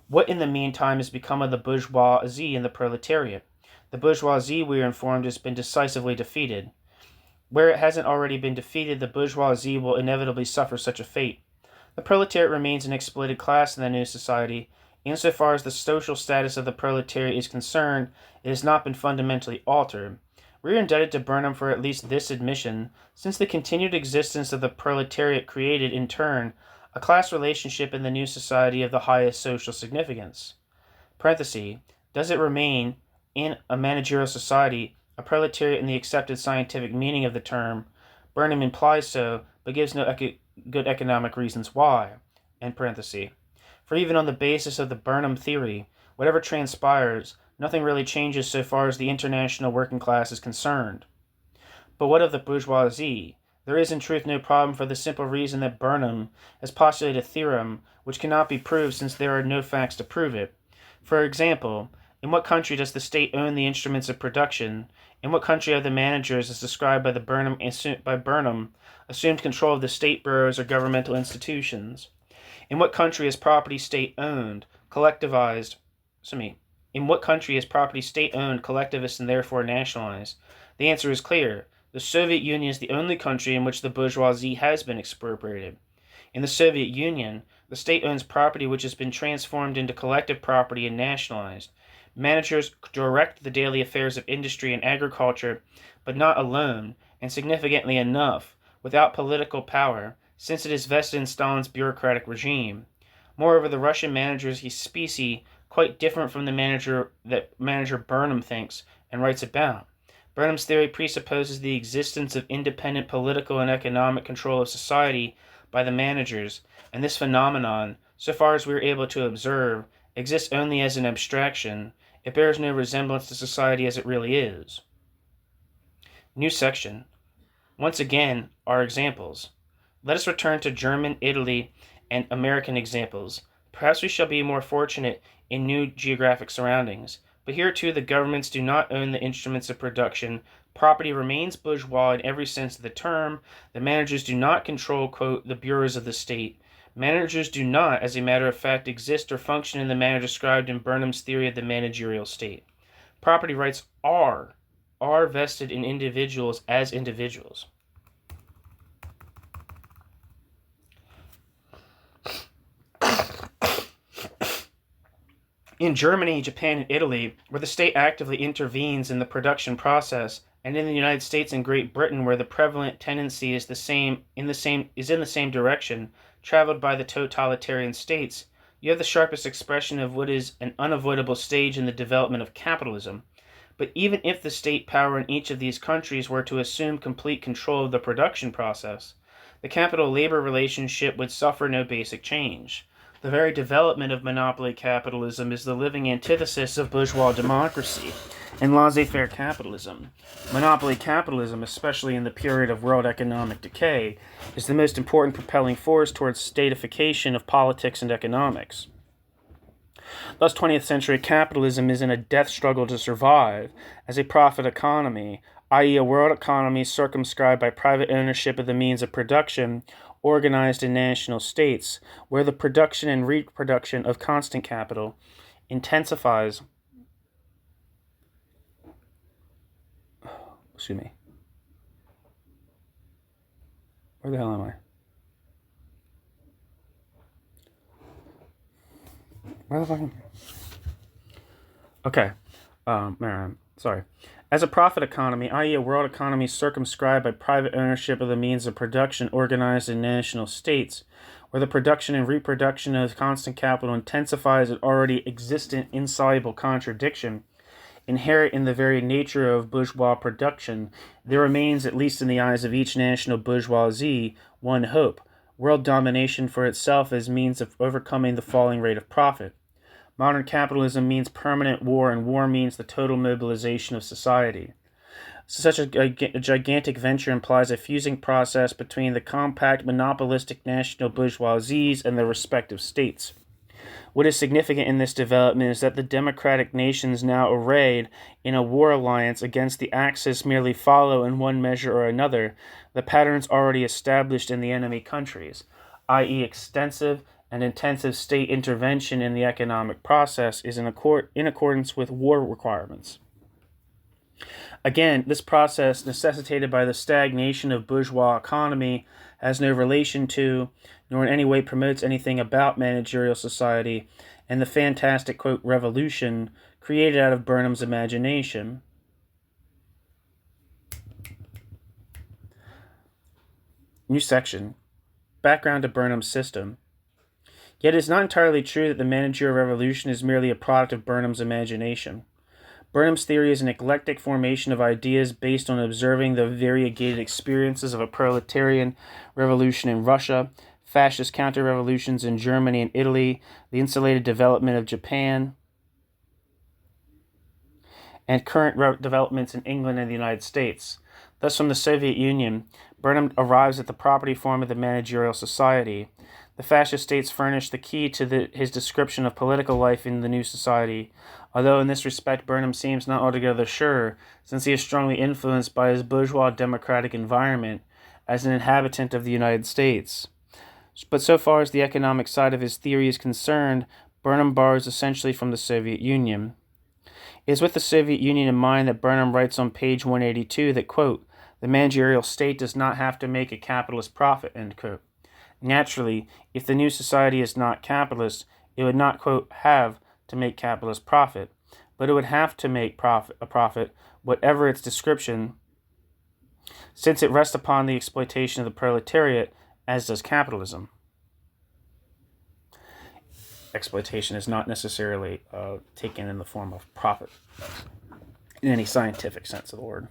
What in the meantime has become of the bourgeoisie and the proletariat? The bourgeoisie, we are informed, has been decisively defeated. Where it hasn't already been defeated, the bourgeoisie will inevitably suffer such a fate. The proletariat remains an exploited class in the new society. Insofar as the social status of the proletariat is concerned, it has not been fundamentally altered. We are indebted to Burnham for at least this admission, since the continued existence of the proletariat created, in turn, a class relationship in the new society of the highest social significance. Parenthesis, does it remain, in a managerial society, a proletariat in the accepted scientific meaning of the term? Burnham implies so, but gives no good economic reasons why. End parenthesis. For even on the basis of the Burnham theory, whatever transpires, nothing really changes so far as the international working class is concerned. But what of the bourgeoisie? There is in truth no problem for the simple reason that Burnham has postulated a theorem which cannot be proved since there are no facts to prove it. For example, in what country does the state own the instruments of production? In what country have the managers, as described by Burnham, assumed control of the state bureaus or governmental institutions? In what country is property state-owned, collectivized? In what country is property state-owned, collectivist, and therefore nationalized? The answer is clear. The Soviet Union is the only country in which the bourgeoisie has been expropriated. In the Soviet Union, the state owns property which has been transformed into collective property and nationalized. Managers direct the daily affairs of industry and agriculture, but not alone, and significantly enough, without political power, since it is vested in Stalin's bureaucratic regime. Moreover, the Russian manager is a species quite different from the manager that manager Burnham thinks and writes about. Burnham's theory presupposes the existence of independent political and economic control of society by the managers, and this phenomenon, so far as we are able to observe, exists only as an abstraction. It bears no resemblance to society as it really is. New section. Once again, our examples. Let us return to German, Italy, and American examples. Perhaps we shall be more fortunate in new geographic surroundings. But here too the governments do not own the instruments of production. Property remains bourgeois in every sense of the term. The managers do not control, quote, the bureaus of the state. Managers do not, as a matter of fact, exist or function in the manner described in Burnham's theory of the managerial state. Property rights are vested in individuals as individuals. In Germany, Japan, and Italy, where the state actively intervenes in the production process, and in the United States and Great Britain, where the prevalent tendency is in the same direction, traveled by the totalitarian states, you have the sharpest expression of what is an unavoidable stage in the development of capitalism. But even if the state power in each of these countries were to assume complete control of the production process, the capital-labor relationship would suffer no basic change. The very development of monopoly capitalism is the living antithesis of bourgeois democracy and laissez-faire capitalism. Monopoly capitalism, especially in the period of world economic decay, is the most important propelling force towards statification of politics and economics. Thus, 20th century capitalism is in a death struggle to survive as a profit economy, i.e. a world economy circumscribed by private ownership of the means of production, organized in national states, where the production and reproduction of constant capital intensifies. Excuse me. Where the hell am I? Where the fuck am I? Okay. Sorry. As a profit economy, i.e. a world economy circumscribed by private ownership of the means of production organized in national states, where the production and reproduction of constant capital intensifies an already existent insoluble contradiction inherent in the very nature of bourgeois production, there remains, at least in the eyes of each national bourgeoisie, one hope: world domination for itself as means of overcoming the falling rate of profit. Modern capitalism means permanent war, and war means the total mobilization of society. Such a gigantic venture implies a fusing process between the compact monopolistic national bourgeoisies and their respective states. What is significant in this development is that the democratic nations now arrayed in a war alliance against the Axis merely follow in one measure or another the patterns already established in the enemy countries, i.e. extensive and intensive state intervention in the economic process is in accordance with war requirements. Again, this process, necessitated by the stagnation of bourgeois economy, has no relation to, nor in any way promotes anything about managerial society and the fantastic, quote, revolution created out of Burnham's imagination. New section. Background to Burnham's system. Yet it is not entirely true that the Managerial Revolution is merely a product of Burnham's imagination. Burnham's theory is an eclectic formation of ideas based on observing the variegated experiences of a proletarian revolution in Russia, fascist counter-revolutions in Germany and Italy, the insulated development of Japan, and current developments in England and the United States. Thus, from the Soviet Union, Burnham arrives at the property form of the managerial society. The fascist states furnish the key to his description of political life in the new society, although in this respect Burnham seems not altogether sure, since he is strongly influenced by his bourgeois democratic environment as an inhabitant of the United States. But so far as the economic side of his theory is concerned, Burnham borrows essentially from the Soviet Union. It is with the Soviet Union in mind that Burnham writes on page 182 that, quote, the managerial state does not have to make a capitalist profit, end quote. Naturally, if the new society is not capitalist, it would not, quote, have to make capitalist profit, but it would have to make a profit, whatever its description, since it rests upon the exploitation of the proletariat, as does capitalism. Exploitation is not necessarily taken in the form of profit, in any scientific sense of the word.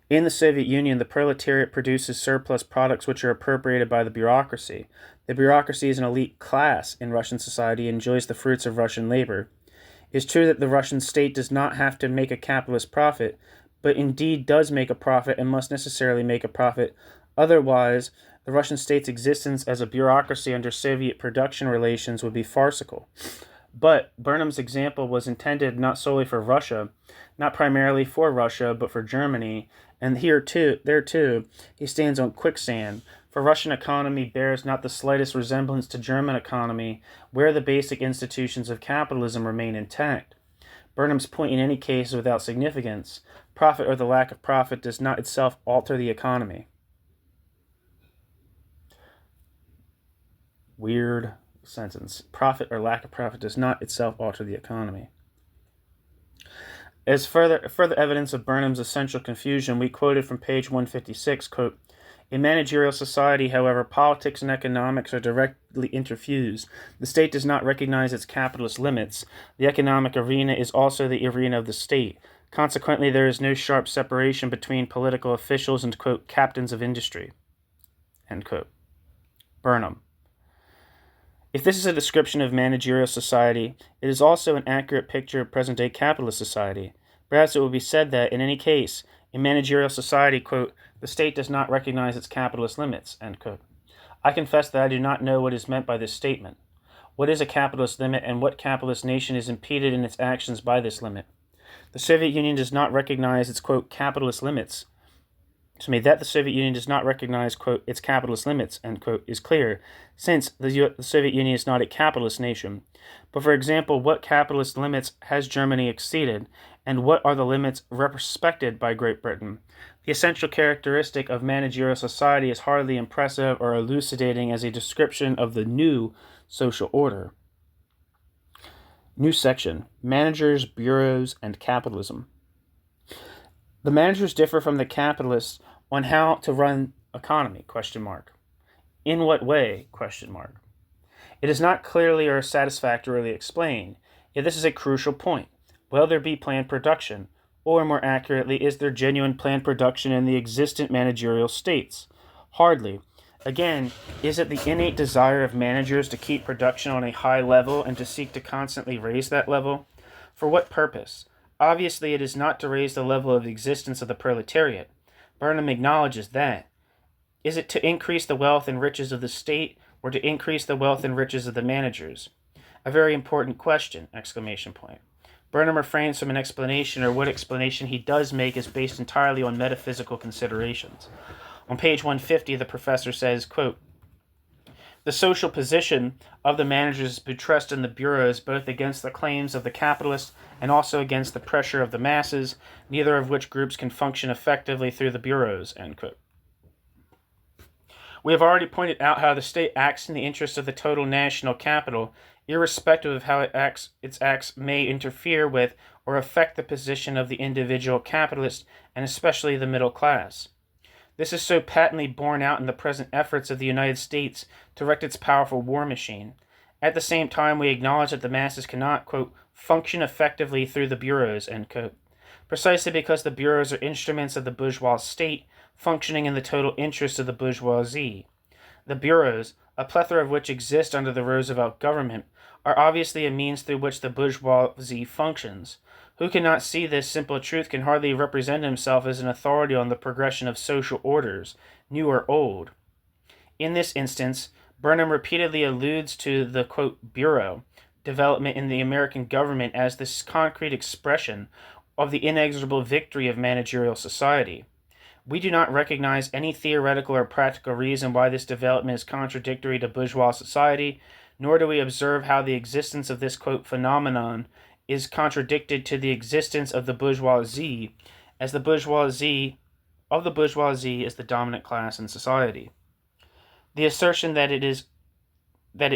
In the Soviet Union, the proletariat produces surplus products which are appropriated by the bureaucracy. The bureaucracy is an elite class in Russian society and enjoys the fruits of Russian labor. It is true that the Russian state does not have to make a capitalist profit, but indeed does make a profit and must necessarily make a profit. Otherwise, the Russian state's existence as a bureaucracy under Soviet production relations would be farcical. But Burnham's example was intended not solely for Russia, not primarily for Russia, but for Germany, and there too, he stands on quicksand. For Russian economy bears not the slightest resemblance to German economy, where the basic institutions of capitalism remain intact. Burnham's point in any case is without significance. Profit or the lack of profit does not itself alter the economy. Weird sentence. Profit or lack of profit does not itself alter the economy. As further evidence of Burnham's essential confusion, we quoted from page 156, quote, "In managerial society, however, politics and economics are directly interfused. The state does not recognize its capitalist limits. The economic arena is also the arena of the state. Consequently, there is no sharp separation between political officials and, quote, captains of industry." End quote. Burnham. If this is a description of managerial society, it is also an accurate picture of present-day capitalist society. Perhaps it will be said that, in any case, in managerial society, quote, "the state does not recognize its capitalist limits," end quote. I confess that I do not know what is meant by this statement. What is a capitalist limit, and what capitalist nation is impeded in its actions by this limit? The Soviet Union does not recognize its, quote, capitalist limits. That the Soviet Union does not recognize, quote, its capitalist limits, end quote, is clear, since the Soviet Union is not a capitalist nation. But for example, what capitalist limits has Germany exceeded, and what are the limits respected by Great Britain? The essential characteristic of managerial society is hardly impressive or elucidating as a description of the new social order. New section: Managers, Bureaus, and Capitalism. The managers differ from the capitalists on how to run economy, ? In what way, ? It is not clearly or satisfactorily explained, yet this is a crucial point. Will there be planned production, or more accurately, is there genuine planned production in the existent managerial states? Hardly. Again, is it the innate desire of managers to keep production on a high level and to seek to constantly raise that level? For what purpose? Obviously, it is not to raise the level of existence of the proletariat. Burnham acknowledges that. Is it to increase the wealth and riches of the state, or to increase the wealth and riches of the managers? A very important question! Burnham refrains from an explanation, or what explanation he does make is based entirely on metaphysical considerations. On page 150, the professor says, quote, "The social position of the managers is buttressed in the bureaus both against the claims of the capitalists and also against the pressure of the masses, neither of which groups can function effectively through the bureaus," end quote. We have already pointed out how the state acts in the interest of the total national capital, irrespective of how its acts may interfere with or affect the position of the individual capitalist, and especially the middle class. This is so patently borne out in the present efforts of the United States to erect its powerful war machine. At the same time, we acknowledge that the masses cannot, quote, function effectively through the bureaus, end quote, precisely because the bureaus are instruments of the bourgeois state, functioning in the total interest of the bourgeoisie. The bureaus, a plethora of which exist under the Roosevelt government, are obviously a means through which the bourgeoisie functions. Who cannot see this simple truth can hardly represent himself as an authority on the progression of social orders, new or old. In this instance, Burnham repeatedly alludes to the, quote, bureau development in the American government as this concrete expression of the inexorable victory of managerial society. We do not recognize any theoretical or practical reason why this development is contradictory to bourgeois society, nor do we observe how the existence of this, quote, phenomenon is contradicted to the existence of the bourgeoisie, as the bourgeoisie is the dominant class in society. The assertion that it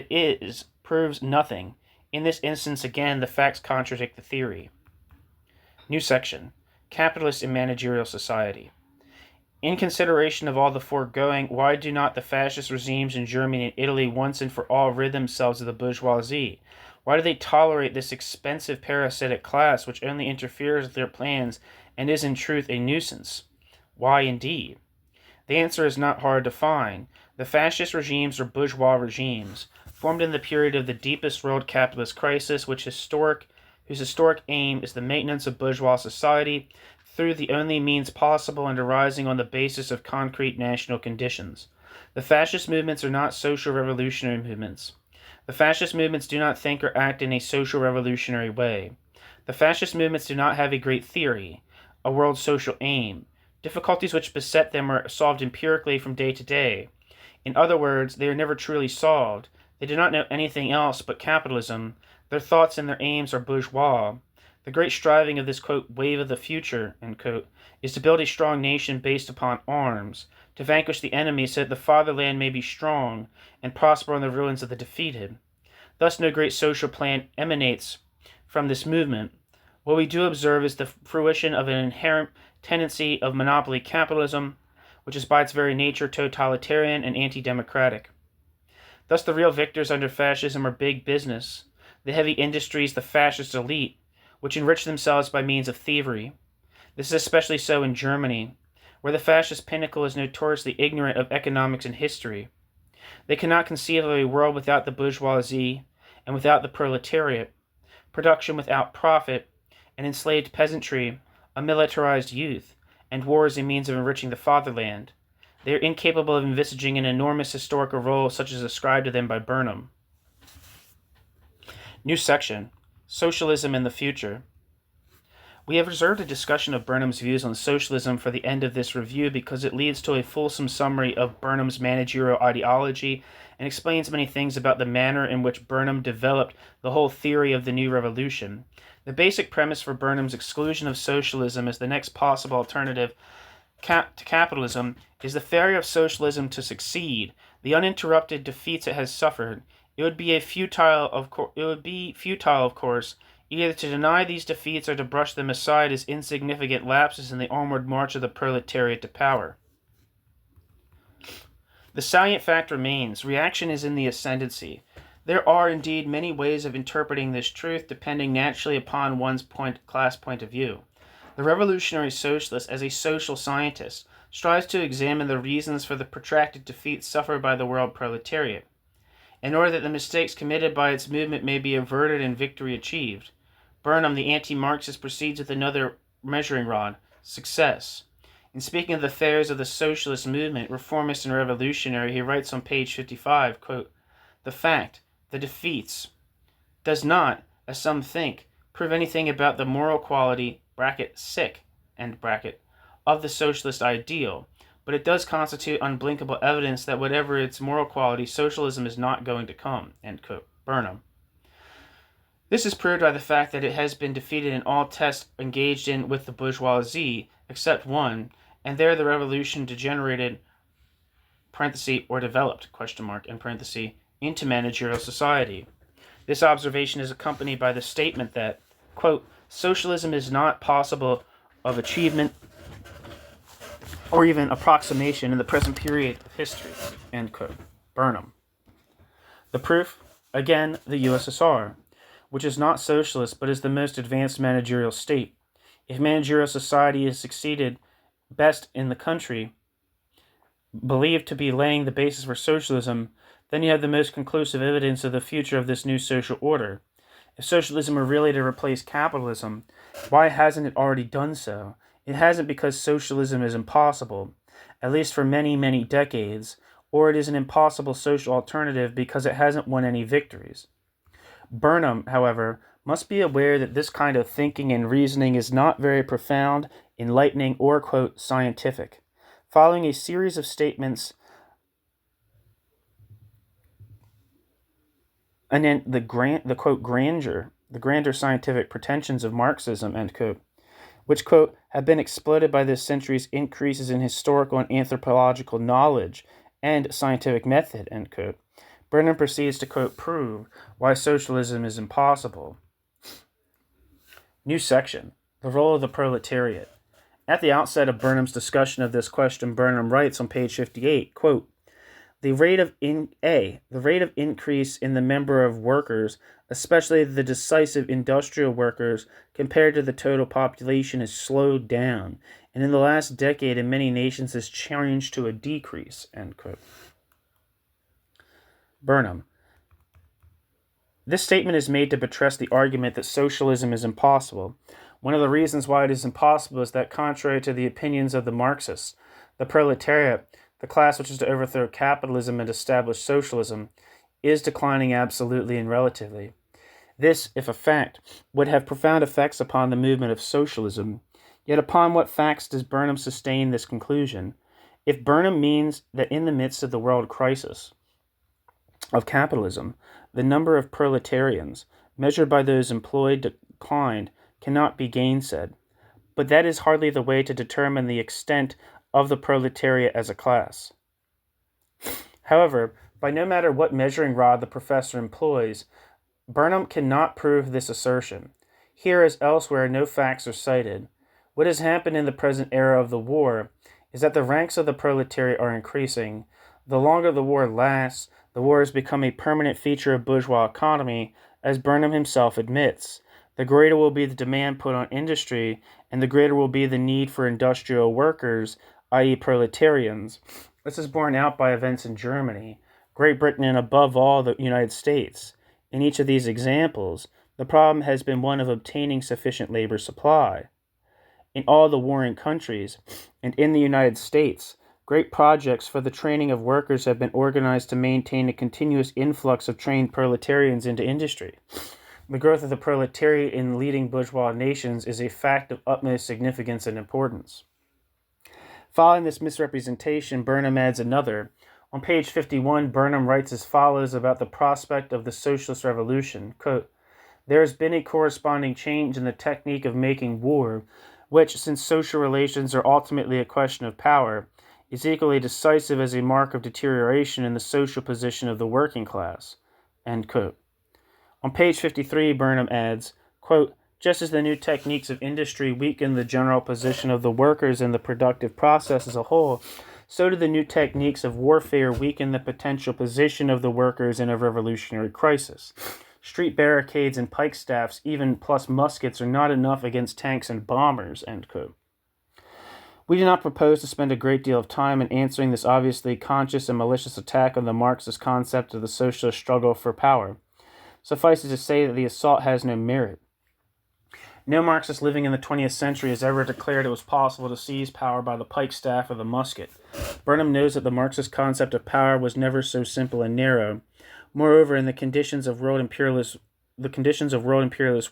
is proves nothing. In this instance, again, the facts contradict the theory. New section: Capitalists in Managerial Society. In consideration of all the foregoing, why do not the fascist regimes in Germany and Italy once and for all rid themselves of the bourgeoisie? Why do they tolerate this expensive parasitic class which only interferes with their plans and is in truth a nuisance? Why indeed? The answer is not hard to find. The fascist regimes are bourgeois regimes, formed in the period of the deepest world capitalist crisis, whose historic aim is the maintenance of bourgeois society through the only means possible and arising on the basis of concrete national conditions. The fascist movements are not social revolutionary movements. The fascist movements do not think or act in a social revolutionary way. The fascist movements do not have a great theory, a world social aim. Difficulties which beset them are solved empirically from day to day. In other words, they are never truly solved. They do not know anything else but capitalism. Their thoughts and their aims are bourgeois. The great striving of this, quote, wave of the future, end quote, is to build a strong nation based upon arms, to vanquish the enemy so that the fatherland may be strong and prosper on the ruins of the defeated. Thus no great social plan emanates from this movement. What we do observe is the fruition of an inherent tendency of monopoly capitalism, which is by its very nature totalitarian and anti-democratic. Thus the real victors under fascism are big business, the heavy industries, the fascist elite, which enrich themselves by means of thievery. This is especially so in Germany, where the fascist pinnacle is notoriously ignorant of economics and history. They cannot conceive of a world without the bourgeoisie and without the proletariat, production without profit, an enslaved peasantry, a militarized youth, and war as a means of enriching the fatherland. They are incapable of envisaging an enormous historical role such as ascribed to them by Burnham. New section, Socialism in the Future. We have reserved a discussion of Burnham's views on socialism for the end of this review because it leads to a fulsome summary of Burnham's managerial ideology and explains many things about the manner in which Burnham developed the whole theory of the new revolution. The basic premise for Burnham's exclusion of socialism as the next possible alternative to capitalism is the failure of socialism to succeed, the uninterrupted defeats it has suffered. It would be futile, of course, either to deny these defeats or to brush them aside as insignificant lapses in the onward march of the proletariat to power. The salient fact remains: reaction is in the ascendancy. There are indeed many ways of interpreting this truth, depending naturally upon one's class point of view. The revolutionary socialist, as a social scientist, strives to examine the reasons for the protracted defeats suffered by the world proletariat, in order that the mistakes committed by its movement may be averted and victory achieved. Burnham, the anti-Marxist, proceeds with another measuring rod: success. In speaking of the failures of the socialist movement, reformist and revolutionary, he writes on page 55, quote, "The fact, the defeats, does not, as some think, prove anything about the moral quality, sick, of the socialist ideal, but it does constitute unblinkable evidence that whatever its moral quality, socialism is not going to come," end quote. Burnham. This is proved by the fact that it has been defeated in all tests engaged in with the bourgeoisie, except one, and there the revolution degenerated, or developed, into managerial society. This observation is accompanied by the statement that, quote, "socialism is not possible of achievement or even approximation in the present period of history," end quote. Burnham. The proof, again, the USSR, which is not socialist but is the most advanced managerial state. If managerial society has succeeded best in the country believed to be laying the basis for socialism, then you have the most conclusive evidence of the future of this new social order. If socialism were really to replace capitalism, why hasn't it already done so? It hasn't because socialism is impossible, at least for many, many decades, or it is an impossible social alternative because it hasn't won any victories. Burnham, however, must be aware that this kind of thinking and reasoning is not very profound, enlightening, or, quote, scientific. Following a series of statements and then the grander scientific pretensions of Marxism, end quote, which, quote, have been exploded by this century's increases in historical and anthropological knowledge and scientific method, end quote. Burnham proceeds to, quote, prove why socialism is impossible. New section, the role of the proletariat. At the outset of Burnham's discussion of this question, Burnham writes on page 58, quote, The rate of increase in the number of workers, especially the decisive industrial workers, compared to the total population has slowed down, and in the last decade in many nations has changed to a decrease," end quote. Burnham. This statement is made to buttress the argument that socialism is impossible. One of the reasons why it is impossible is that, contrary to the opinions of the Marxists, the proletariat, the class which is to overthrow capitalism and establish socialism, is declining absolutely and relatively. This, if a fact, would have profound effects upon the movement of socialism. Yet upon what facts does Burnham sustain this conclusion? If Burnham means that in the midst of the world crisis of capitalism, the number of proletarians, measured by those employed, declined, cannot be gainsaid. But that is hardly the way to determine the extent of the proletariat as a class. However, by no matter what measuring rod the professor employs, Burnham cannot prove this assertion. Here as elsewhere, no facts are cited. What has happened in the present era of the war is that the ranks of the proletariat are increasing. The longer the war lasts, the war has become a permanent feature of bourgeois economy, as Burnham himself admits. The greater will be the demand put on industry, and the greater will be the need for industrial workers, i.e. proletarians. This is borne out by events in Germany, Great Britain, and above all the United States. In each of these examples, the problem has been one of obtaining sufficient labor supply. In all the warring countries, and in the United States, great projects for the training of workers have been organized to maintain a continuous influx of trained proletarians into industry. The growth of the proletariat in leading bourgeois nations is a fact of utmost significance and importance. Following this misrepresentation, Burnham adds another. On page 51, Burnham writes as follows about the prospect of the socialist revolution. Quote, "There has been a corresponding change in the technique of making war, which, since social relations are ultimately a question of power, is equally decisive as a mark of deterioration in the social position of the working class." End quote. On page 53, Burnham adds, quote, "Just as the new techniques of industry weaken the general position of the workers in the productive process as a whole, so do the new techniques of warfare weaken the potential position of the workers in a revolutionary crisis. Street barricades and pike staffs, even plus muskets, are not enough against tanks and bombers." End quote. We do not propose to spend a great deal of time in answering this obviously conscious and malicious attack on the Marxist concept of the socialist struggle for power. Suffice it to say that the assault has no merit. No Marxist living in the 20th century has ever declared it was possible to seize power by the pike staff or the musket. Burnham knows that the Marxist concept of power was never so simple and narrow. Moreover, in the conditions of world imperialist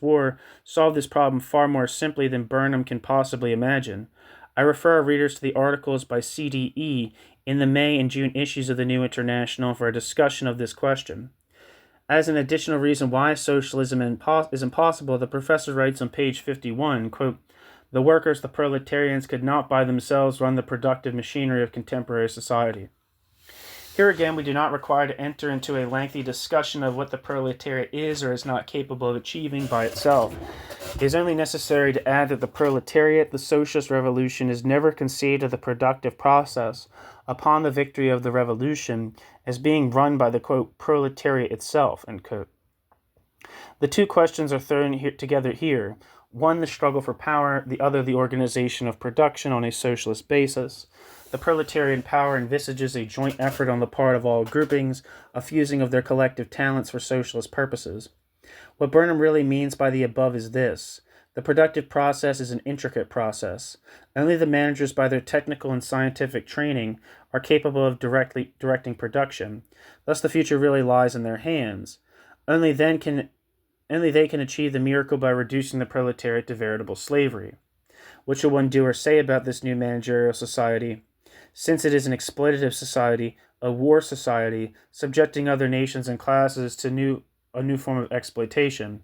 war solved this problem far more simply than Burnham can possibly imagine. I refer our readers to the articles by CDE in the May and June issues of the New International for a discussion of this question. As an additional reason why socialism is impossible, the professor writes on page 51, quote, "The workers, the proletarians, could not by themselves run the productive machinery of contemporary society." Here again, we do not require to enter into a lengthy discussion of what the proletariat is or is not capable of achieving by itself. It is only necessary to add that the proletariat, the socialist revolution, is never conceived of the productive process upon the victory of the revolution as being run by the, quote, proletariat itself, end quote. The two questions are thrown together here. One, the struggle for power, the other, the organization of production on a socialist basis. The proletarian power envisages a joint effort on the part of all groupings, a fusing of their collective talents for socialist purposes. What Burnham really means by the above is this. The productive process is an intricate process. Only the managers, by their technical and scientific training, are capable of directing production. Thus the future really lies in their hands. Only they can achieve the miracle by reducing the proletariat to veritable slavery. What shall one do or say about this new managerial society? Since it is an exploitative society, a war society, subjecting other nations and classes to a new form of exploitation.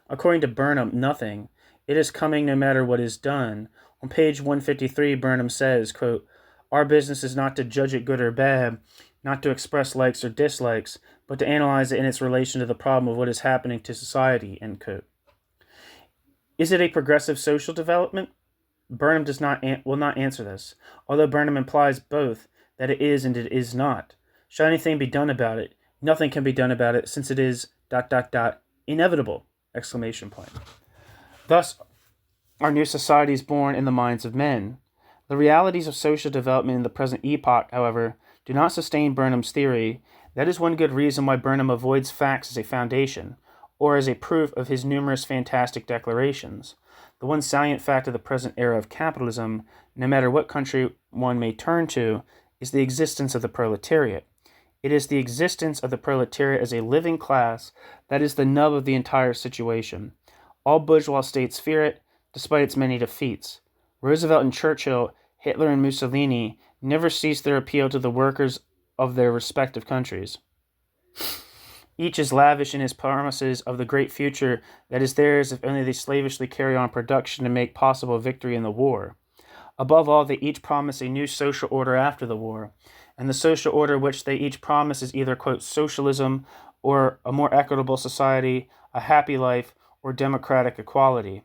According to Burnham, nothing. It is coming no matter what is done. On page 153, Burnham says, quote, "Our business is not to judge it good or bad, not to express likes or dislikes, but to analyze it in its relation to the problem of what is happening to society," end quote. Is it a progressive social development? Burnham will not answer this, although Burnham implies both that it is and it is not. Shall anything be done about it? Nothing can be done about it, since it is ... inevitable! Exclamation point. Thus, our new society is born in the minds of men. The realities of social development in the present epoch, however, do not sustain Burnham's theory. That is one good reason why Burnham avoids facts as a foundation, or as a proof of his numerous fantastic declarations. The one salient fact of the present era of capitalism, no matter what country one may turn to, is the existence of the proletariat. It is the existence of the proletariat as a living class that is the nub of the entire situation. All bourgeois states fear it, despite its many defeats. Roosevelt and Churchill, Hitler and Mussolini never ceased their appeal to the workers of their respective countries. Each is lavish in his promises of the great future that is theirs if only they slavishly carry on production to make possible victory in the war. Above all, they each promise a new social order after the war, and the social order which they each promise is either, quote, socialism, or a more equitable society, a happy life, or democratic equality.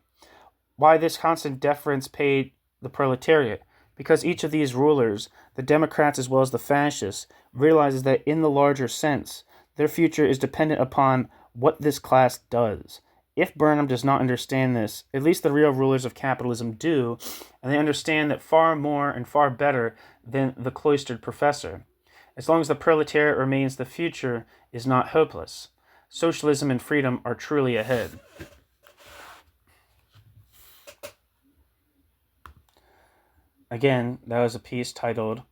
Why this constant deference paid the proletariat? Because each of these rulers, the Democrats as well as the fascists, realizes that in the larger sense, their future is dependent upon what this class does. If Burnham does not understand this, at least the real rulers of capitalism do, and they understand that far more and far better than the cloistered professor. As long as the proletariat remains, the future is not hopeless. Socialism and freedom are truly ahead. Again, that was a piece titled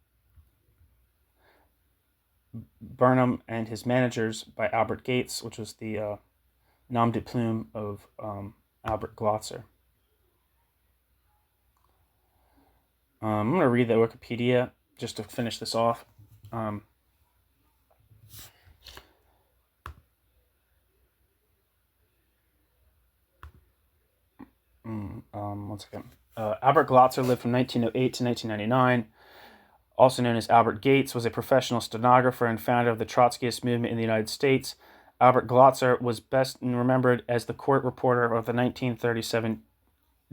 Burnham and His Managers by Albert Gates, which was the nom de plume of Albert Glotzer. I'm going to read the Wikipedia just to finish this off. One second. Albert Glotzer lived from 1908 to 1999. Also known as Albert Gates, was a professional stenographer and founder of the Trotskyist movement in the United States. Albert Glotzer was best remembered as the court reporter of the 1937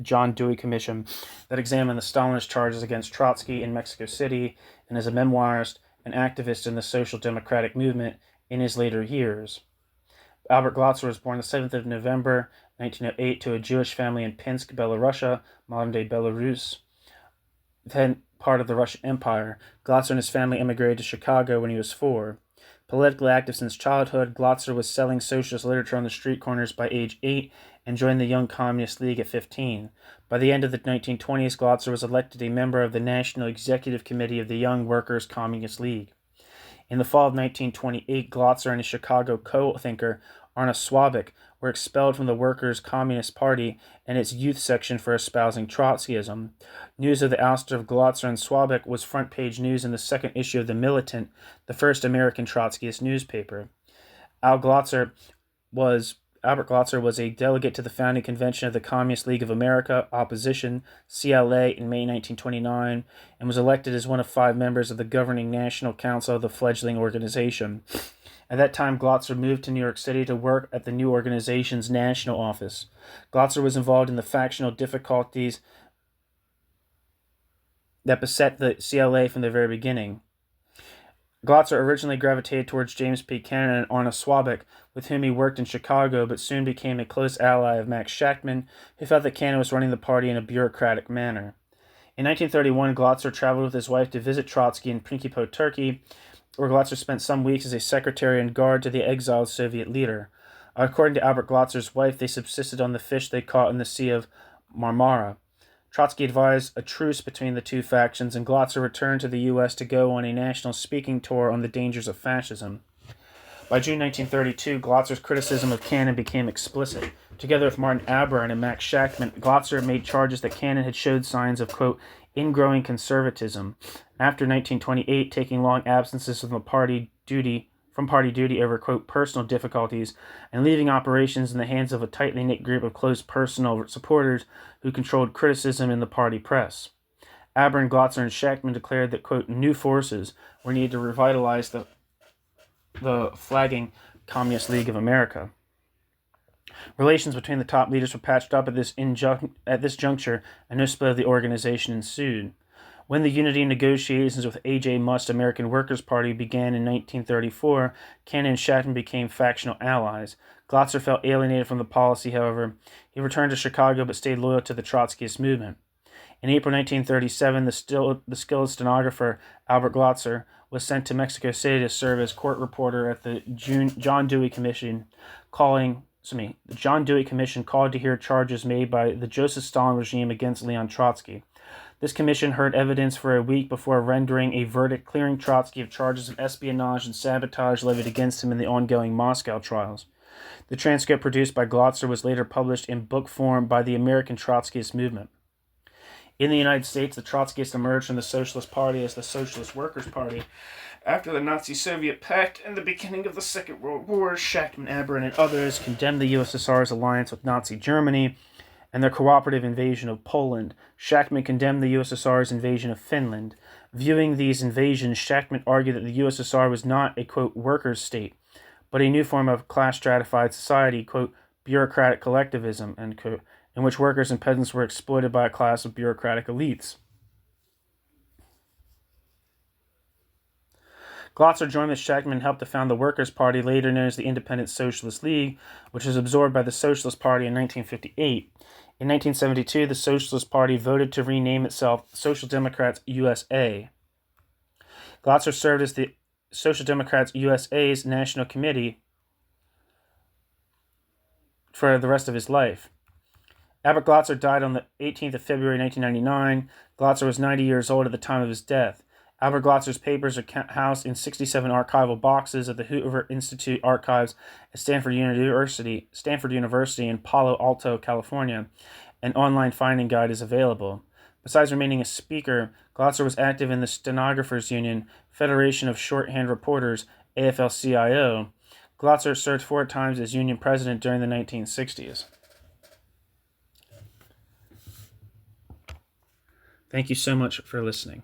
John Dewey Commission that examined the Stalinist charges against Trotsky in Mexico City, and as a memoirist and activist in the social democratic movement in his later years. Albert Glotzer was born the 7th of November 1908 to a Jewish family in Pinsk, Belarusia, modern-day Belarus, then part of the Russian Empire. Glotzer and his family immigrated to Chicago when he was 4. Politically active since childhood, Glotzer was selling socialist literature on the street corners by age 8 and joined the Young Communist League at 15. By the end of the 1920s, Glotzer was elected a member of the National Executive Committee of the Young Workers' Communist League. In the fall of 1928, Glotzer and his Chicago co-thinker, Arna Swabik, were expelled from the Workers' Communist Party and its youth section for espousing Trotskyism. News of the ouster of Glotzer and Swabik was front-page news in the second issue of The Militant, the first American Trotskyist newspaper. Albert Glotzer was a delegate to the founding convention of the Communist League of America, Opposition, CLA, in May 1929, and was elected as one of 5 members of the governing National Council of the fledgling organization. At that time, Glotzer moved to New York City to work at the new organization's national office. Glotzer was involved in the factional difficulties that beset the CLA from the very beginning. Glotzer originally gravitated towards James P. Cannon and Arna Swabik, with whom he worked in Chicago, but soon became a close ally of Max Shachtman, who felt that Cannon was running the party in a bureaucratic manner. In 1931, Glotzer traveled with his wife to visit Trotsky in Prinkipo, Turkey, where Glotzer spent some weeks as a secretary and guard to the exiled Soviet leader. According to Albert Glotzer's wife, they subsisted on the fish they caught in the Sea of Marmara. Trotsky advised a truce between the two factions, and Glotzer returned to the U.S. to go on a national speaking tour on the dangers of fascism. By June 1932, Glotzer's criticism of Cannon became explicit. Together with Martin Alber and Max Shachtman, Glotzer made charges that Cannon had showed signs of, quote, ingrowing conservatism. After 1928, taking long absences from party duty over, quote, personal difficulties, and leaving operations in the hands of a tightly knit group of close personal supporters who controlled criticism in the party press. Aber, Glotzer, and Shachtman declared that, quote, new forces were needed to revitalize the flagging Communist League of America. Relations between the top leaders were patched up at this juncture, and no split of the organization ensued. When the unity negotiations with A.J. Must's American Workers' Party began in 1934, Cannon and Shachtman became factional allies. Glotzer felt alienated from the policy, however. He returned to Chicago but stayed loyal to the Trotskyist movement. In April 1937, the skilled stenographer Albert Glotzer was sent to Mexico City to serve as court reporter at the John Dewey Commission, the John Dewey Commission called to hear charges made by the Joseph Stalin regime against Leon Trotsky. This commission heard evidence for a week before rendering a verdict clearing Trotsky of charges of espionage and sabotage levied against him in the ongoing Moscow trials. The transcript produced by Glotzer was later published in book form by the American Trotskyist movement. In the United States, the Trotskyists emerged from the Socialist Party as the Socialist Workers' Party. After the Nazi-Soviet pact and the beginning of the Second World War, Shachtman, Alber, and others condemned the USSR's alliance with Nazi Germany and their cooperative invasion of Poland. Shachtman condemned the USSR's invasion of Finland. Viewing these invasions, Shachtman argued that the USSR was not a, quote, workers' state, but a new form of class-stratified society, quote, bureaucratic collectivism, end quote, in which workers and peasants were exploited by a class of bureaucratic elites. Glotzer joined with Shachtman and helped to found the Workers' Party, later known as the Independent Socialist League, which was absorbed by the Socialist Party in 1958. In 1972, the Socialist Party voted to rename itself Social Democrats USA. Glotzer served as the Social Democrats USA's National Committee for the rest of his life. Albert Glotzer died on the 18th of February 1999. Glotzer was 90 years old at the time of his death. Albert Glotzer's papers are housed in 67 archival boxes at the Hoover Institute Archives at Stanford University in Palo Alto, California. An online finding guide is available. Besides remaining a speaker, Glotzer was active in the Stenographers Union, Federation of Shorthand Reporters, AFL-CIO. Glotzer served 4 times as union president during the 1960s. Thank you so much for listening.